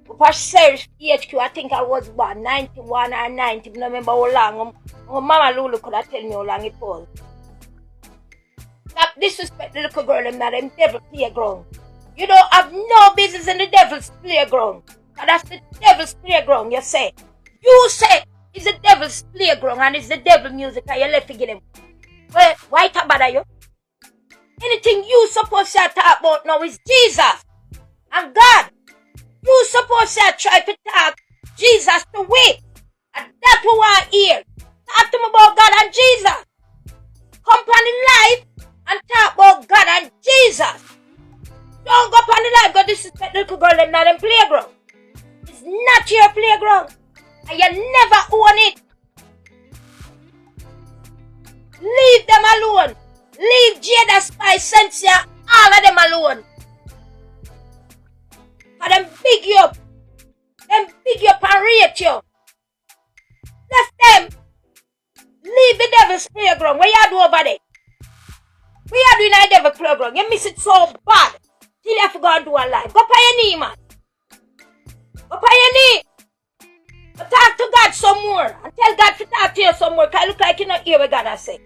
For Sheriff THQ, I think I was born 91 or 90. I don't remember how long. Mama Lulu could have tell me how long it was. Stop disrespect the little girl and not them devil playground. You don't have no business in the devil's playground. And that's the devil's playground, you say. You say it's the devil's playground and it's the devil music and you left to get him. Well, why talk about you? Anything you supposed to talk about now is Jesus and God. You supposed to try to talk Jesus the way. And that's what I hear. Talk to me about God and Jesus. Come on in life and talk about God and Jesus. Don't go up on the life, go disrespect the little girl and not in playground. It's not your playground. And you never own it. Leave them alone. Leave Jada Spice, Sensia, all of them alone. And them big you up. Them big you up and rate you. Left them. Leave the devil's playground. What you do over there? What you do in the devil's playground? You miss it so bad. Till you have to go and do a life. Go on your knee, man. Go on your knee. But talk to God some more. And tell God to talk to you some more. Because it look like you not hear what God has said.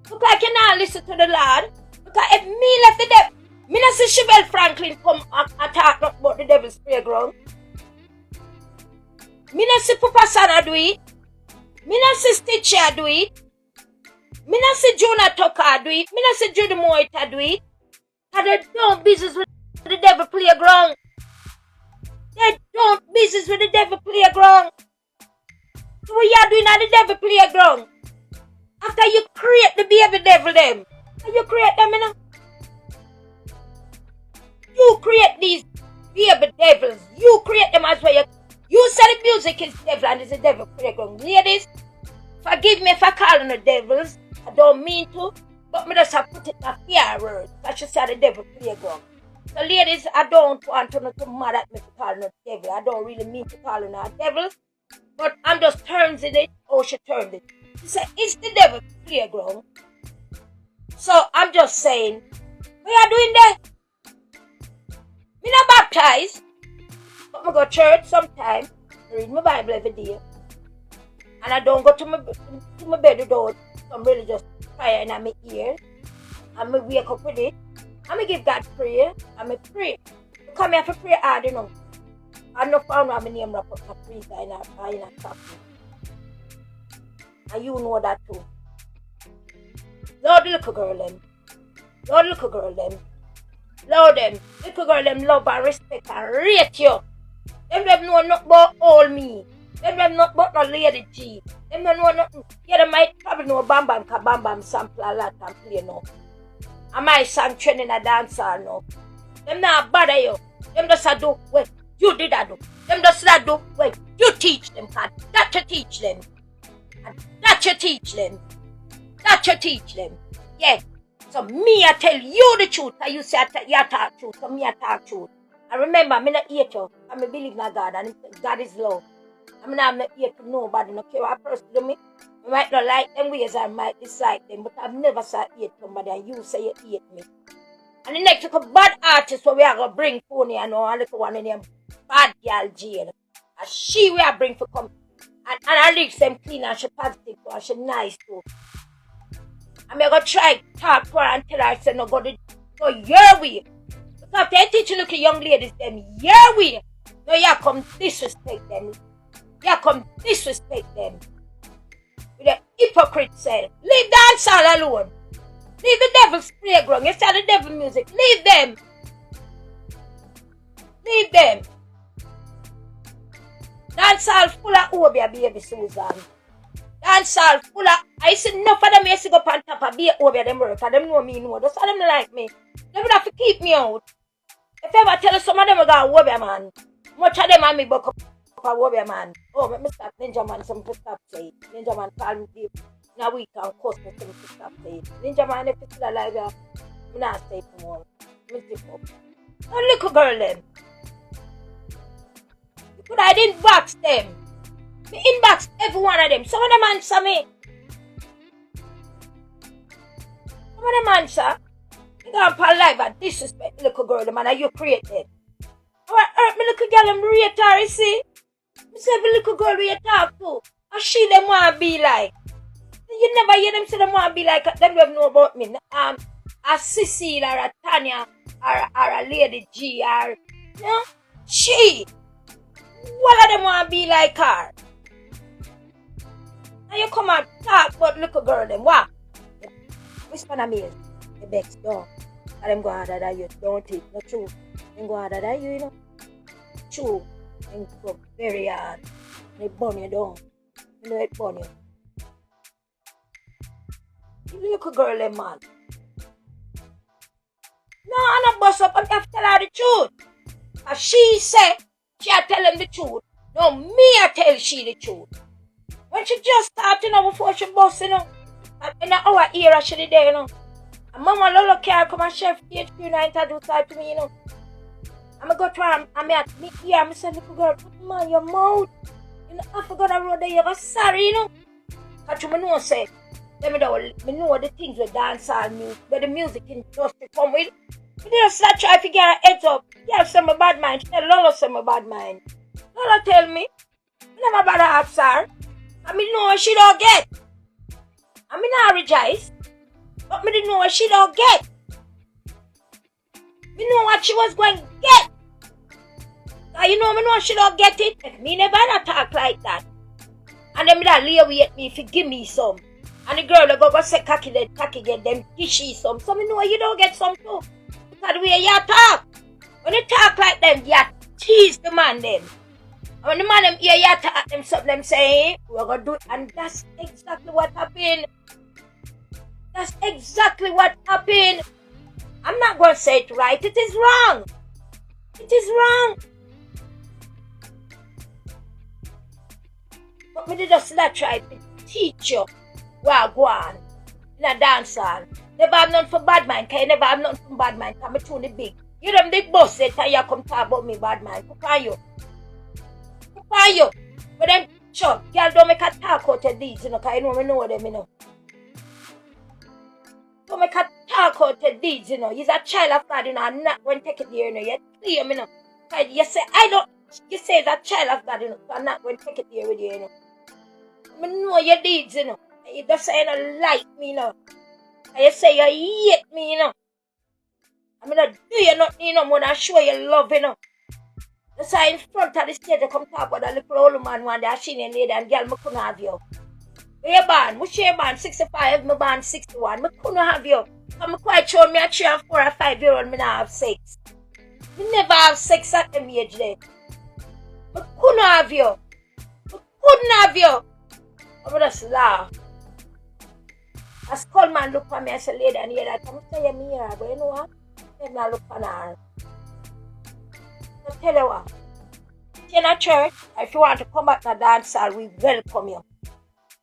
Look like you not listen to the Lord. Because if me left the devil, Me not see Chevelle Franklin come attack about the devil's playground. Me not see Papa Sana do it. Me not see Stitcher do it. Me not see Jonah Tucker do it. Me not see Judy Moita do it. And they don't business with the devil playground. They don't business with the devil playground. So what you doing at the devil playground? After you create the baby devil them. And you create them, you know? You create these baby devils. You create them as well. You say the music is devil and it's a devil playground. Ladies, forgive me if I call them the devils. I don't mean to. But me just have put it in a fair word. I should say the devil playground. So ladies, I don't want to mad at me for calling her devil. I don't really mean to call her a devil. But I'm just terming it how she termed it. She said, it's the devil playground. So I'm just saying, what are you doing there? Me not baptized. But I go to church sometimes. I read my Bible every day. And I don't go to my bed without some religious prayer in my ear. And I wake up with it. And I give God prayer. And I pray. Because I have to pray hard, you know. I know found my name up my priest in a chapel. And you know that too. Lord, little girl them. Lord, little girl them. Lord them. Little girl them love and respect and rate you. Them know nothing about all me. Them not about no Lady G. Them don't know nothing. Yeah, they might probably know Bam Bam, cause Bam Bam sample a lot and play now. And my song trending a dancer now. Them not bother you. Them just a do well. You did that do. Them just a do well. You teach them, cause that you teach them. And that you teach them. That you teach them. Yeah. So me I tell you the truth. And you say you talk truth. So me I talk truth. And remember, I'm not hate you. I believe in God and God is love. I'm not here to nobody, no care what a person do me. I might not like them ways, I might dislike them, but I've never said hate somebody and you say you hate me. And the next little bad artist where we are going to bring Pony and a little one in them bad girl Jane. And she we are bring for come. And her lyrics them clean and she positive too and she nice too. I'm going to try to talk to her and tell her, say no, go your way. Because if they teach you little young ladies them your way, no, you come disrespect them. You come disrespect them. With a hypocrite self. Leave the dancehall alone. Leave the devil's playground. You start the devil music. Leave them. Leave them. Dancehall full of Obia, baby Susan. Dancehall full of... I see enough of them used to go up on top of be Obia, them work. And them know me, know. That's how them like me. They would have to keep me out. If I ever tell you some of them are going Obia, man. Much of them and me buck up. A warrior man. Oh, let me stop Ninja Man some to stop saying. Ninja Man call me deep. Now we can cost me some to stop saying. Ninja Man if it's still alive, I'm not stay for more. I'm zip up. Oh, little girl them. But I didn't box them. Me inbox every one of them. Some of them answer me. Some of them answer. You go up alive and disrespect the little girl them and you create them. Alright, hurt me little girl them rate her, you see? I say every little girl we talk to, and she them want to be like. You never hear them say them want to be like, them don't know about me. A Cecile or a Tanya or a Lady G or, you know, she. All of them want to be like her. And you come and talk about little girl them, what? Whisper to me, the Bex don't. And them go harder than you, don't it? Not true. Them go harder than you, you know. True. And go very hard. And it burn you down. You know it burn you. You little girl, man. No, I'm not bust up. I have to tell her the truth. As she said, she tell him the truth. No, me I tell she the truth. When she just started, you know, before she bust, you know. In an hour era, she did there, you know. And Mama Lolo care come and chef HQ and introduce her to me, you know. I'm going to go to her and me here. I said, little girl, put man your mouth. You know, I forgot the road there. You go sorry, you know. Because you know, say, let me know the things with dancehall music, where the music industry come with. You just not try to get her heads up. You have some bad mind. She tell Lolo some bad mind. Lolo tell me. I never bother ask her. I mean, know what she don't get. I mean, I rejoice. But me didn't know what she don't get. Me know what she was going to get. You know, me know she don't get it. If me never not talk like that. And then me that lay with me if you give me some. And the girl go say cocky get them dishy some. So me know you don't get some too. Because the way you talk. When you talk like them, you tease the man them. And when the man them hear you talk them something, them say, we're gonna do it. And that's exactly what happened. That's exactly what happened. I'm not gonna say it right. It is wrong. It is wrong. But me just not try to teach you what go on in a dance hall. Never have none for bad mind, cause you never have nothing from bad mind, cause me too the big. You them the boss it and you come talk about me bad mind. Who are you? Who are you? But them chop, girl don't make a talk out of these, you know, cause you know them, you know. Don't make a talk out of these, you know. He's a child of God, you know, I'm not going to take it there, you know. You clear, you know. Cause you say, you say it's a child of God, you know, so I'm not going to take it there with you, you know. I know your deeds, you know. You just say you don't like me, you know. And you say you hate me, you know. I'm not do you nothing, you know, more than show you love, you know. That's why in front of the stage, I come talk about a little old man one day, I seen a lady and girl, I couldn't have you. Where you born? Which year born? 65, me born 61. I couldn't have you. I'm quite sure me a 3 and 4 or 5 year old, me not have sex. Me never have sex at them age there. I couldn't have you. I couldn't have you. I'm just laugh. As Coleman look at me and say, lady, and hear that, I'm saying me here, but you know what? Let me look at her. So tell you what, in a church, if you want to come back to the dance hall, we welcome you.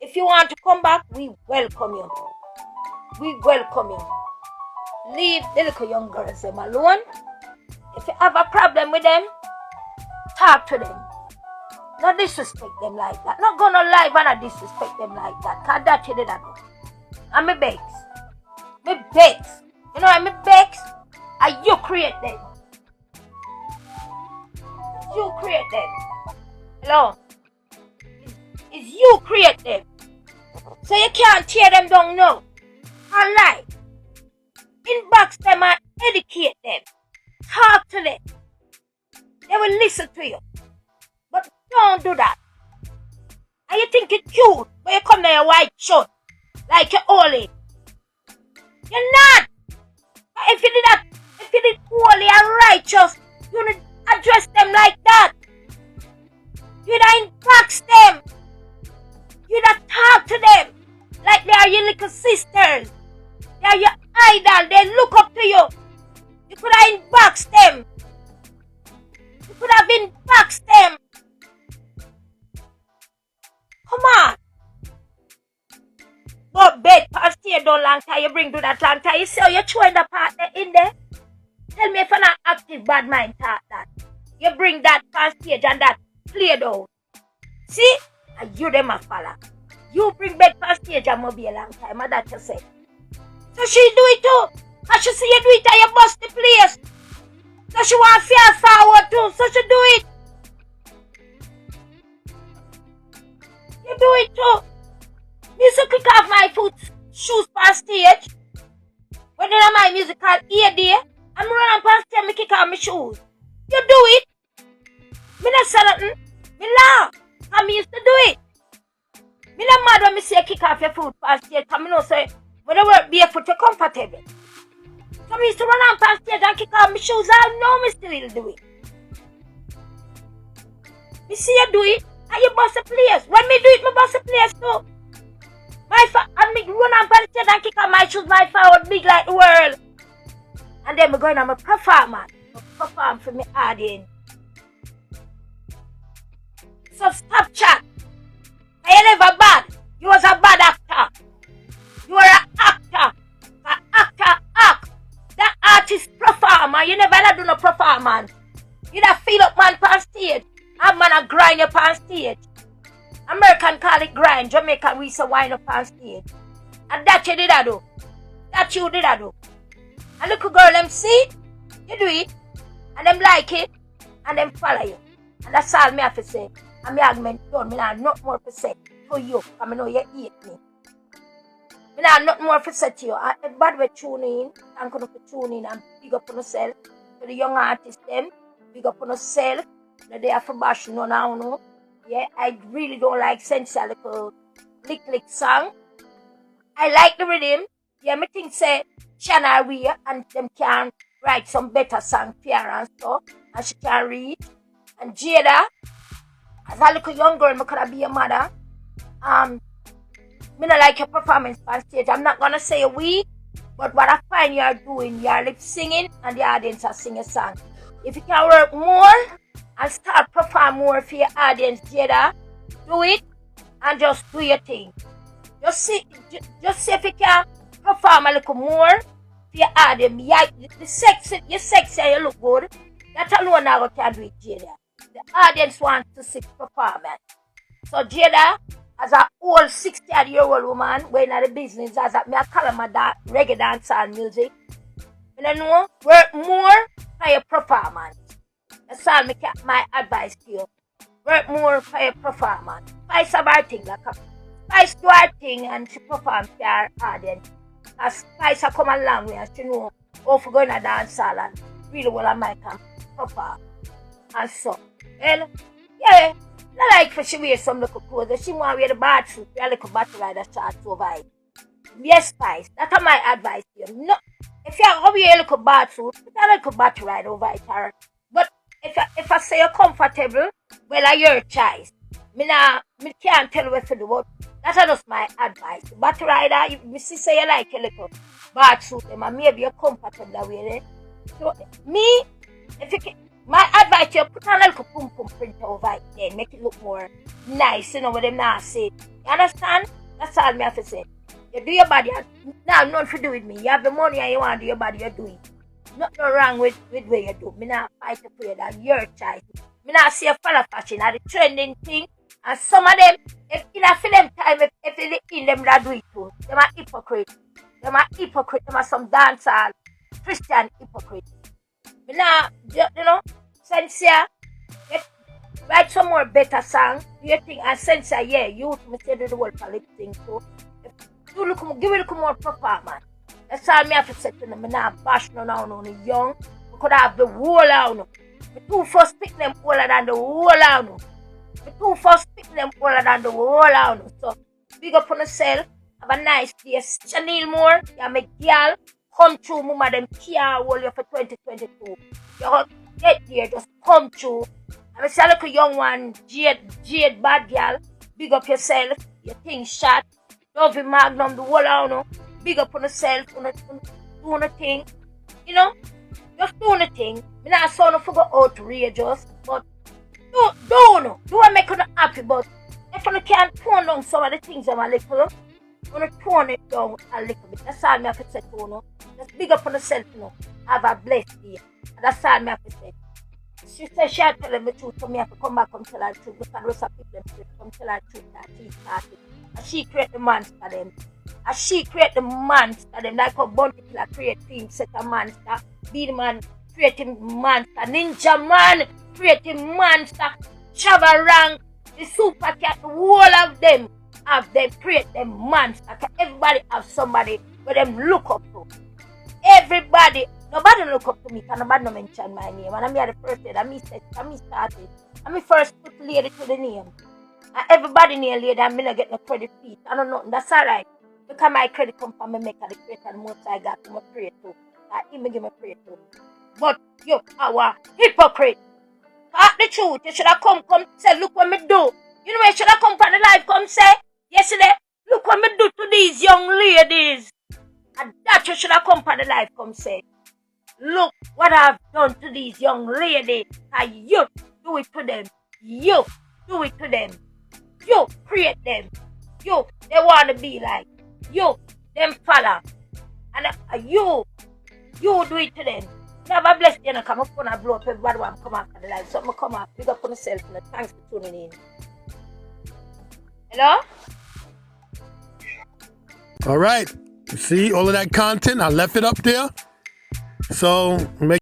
If you want to come back, we welcome you. We welcome you. Leave the little young girls them alone. If you have a problem with them, talk to them. Not disrespect them like that. Not gonna lie but not disrespect them like that. Cause that you did that. And me begs. Me begs. You know why me begs? And you create them. You create them. Hello? It's you create them. So you can't tear them down now. And lie. Inbox them and educate them. Talk to them. They will listen to you. But don't do that. And you think it's cute when you come to your white shirt like you're holy. You're not. But if you did that, if you did holy and righteous, you would address them like that. You'd inbox them. You'd talk to them like they are your little sisters. They are your idol. They look up to you. You could have inboxed them. You could have inboxed them. Come on. But bed past here don't long time. You bring to that long time. You see how you throw the partner in there? Tell me if you're not active bad mind thought that. You bring that past stage and that played out. See? And you them a follow. You bring bed past stage and must be a long time. And that you say. So she do it too. And she see you do it and you bust the place. So she want to fast forward too. So she do it. You do it too. Music kick off my foot shoes past stage. When then my musical ear there, I'm running past stage, me kick off my shoes. You do it. Me not say nothing. Me laugh. And me used to do it. Me not mad when me say kick off your foot past stage. Because me know say, when I work barefoot, you're comfortable. So me used to run on past stage and kick off my shoes. I know me still do it. Me see you do it. And you bust a place. When me do it, me bust a place too. And me run on past stage and kick off my shoes. My forward big like the world. And then me going on my performance. I perform for me audience. So stop chat. You never bad. You was a bad actor. You are an actor. An actor act. That artist performer. You never do no performance. You da feel up man on stage. And man a grind up on stage. American call it grind. Jamaican we say wind up on stage. And that you did do. That you did do. And little girl them see. You do it. And them like it. And them follow you. And that's all me have to say. And me argument done. Me not nothing more to say to you. Because I know you hate me. Me not nothing more to say to you. And bad way tune in. Thank you for tuning in and big up on yourself. to the young artists them. Big up on yourself. No, they are for bash no now, no. Yeah, I really don't like sensual little lick song. I like the rhythm. Yeah, me think say Shanna Rhea and them can write some better song for her and stuff. And she can read. And Jada, as a little young girl, me could be a mother. Me not like your performance on stage. I'm not gonna say a week, but what I find you're doing, you're lip singing and the audience are singing a song. If you can work more and start perform more for your audience, Jada, do it and just do your thing. Just see if you can perform a little more for your audience. Yeah, you're sexy and you look good. That alone now can do it, Jada. The audience wants to see performance. So Jada, as an old 60-year-old woman, going at the business, as a me I call my reggae dance and music, you know, work more for your performance. That's all my advice to you. Work more for your performance. Spice of our thing, like Spice do her thing and she perform for her audience. As Spice come along with and she know how to go in a dance hall and really well I might can perform. And so, well, yeah. I like for she wear some little clothes. She want to wear the bathsuit, wear a little battle rider shorts over it. Yes, Spice. That's my advice to you. No, if you're going to wear a little bathsuit, put a little battle rider over it. But if I say you're comfortable, well, I your choice. Me can't tell you what to do, but that's just my advice. The battle rider, you see say you like a little bathsuit, and maybe you're comfortable that way. So, me, if you can, my advice to you, put on a little pum print over it then, make it look more nice, you know what them now say. You understand? That's all me have to say. You do your body, now nothing to do with me. You have the money and you want to do your body, you do it. Nothing wrong with what you do. Me not fight for you, that's your choice. Me not see a follow fashion, that's the trending thing. And some of them, if in a film time, if they in them that do it too, them are hypocrite. Them are some dancer, Christian hypocrite. Me not, you know, sincere, write some more better song, do you think, and sincere, yeah, you say do the whole lip thing too. Give it a little more performance. That's all me have to say to them. Me not bash no young. We could have the whole out. The two first pick them older than the whole out. So, big up on yourself. Have a nice day. Chanel Moore, you make girl come through, mama, them care hold you for 2022. You get there, just come through. I'm a little young one, Jade bad girl. Big up yourself, your thing shot. Don't be magnum the whole out. Big up on yourself, do the thing. You know, just do the thing. I'm not so no forget outrageous, but do what make you happy, but if you can't tone down some of the things I'm a little, you want to tone it down a little bit. That's all I have to say to you. Just big up on yourself, you know. Have a blessed day. That's all I have to say. She said she had telling the truth, so me have to come back and tell her the truth. Because the rest of people come tell her the truth that she started. And she create the monster them. And she create the monster them. Like how Bounty Killer create team set a monster. Be the man creating monster. Ninja man creating monster. Chava rank. The super cat. The whole of them have them create them monster. Everybody have somebody where them look up to. Everybody. Nobody look up to me because nobody no mention my name. And I'm here the first day that me started. And me first put lady to the name. And everybody near lady and me not get no credit feet. I don't know. That's alright. Because my credit come from me make the creator and most I got to my pray to. And he me give me pray to. But you our hypocrite. Talk the truth. You should have come say look what me do. You know you should have come from the life come say yesterday. Look what me do to these young ladies. And that you should have come from the life come say. Look what I've done to these young ladies. And you do it to them. You do it to them. You create them. You, they want to be like. You, them follow. And you do it to them. Never bless them. I'm going to blow up everybody when I come after the life. So I'm going to come out. Big up on yourself. Thanks for tuning in. Hello? All right. See all of that content? I left it up there. So make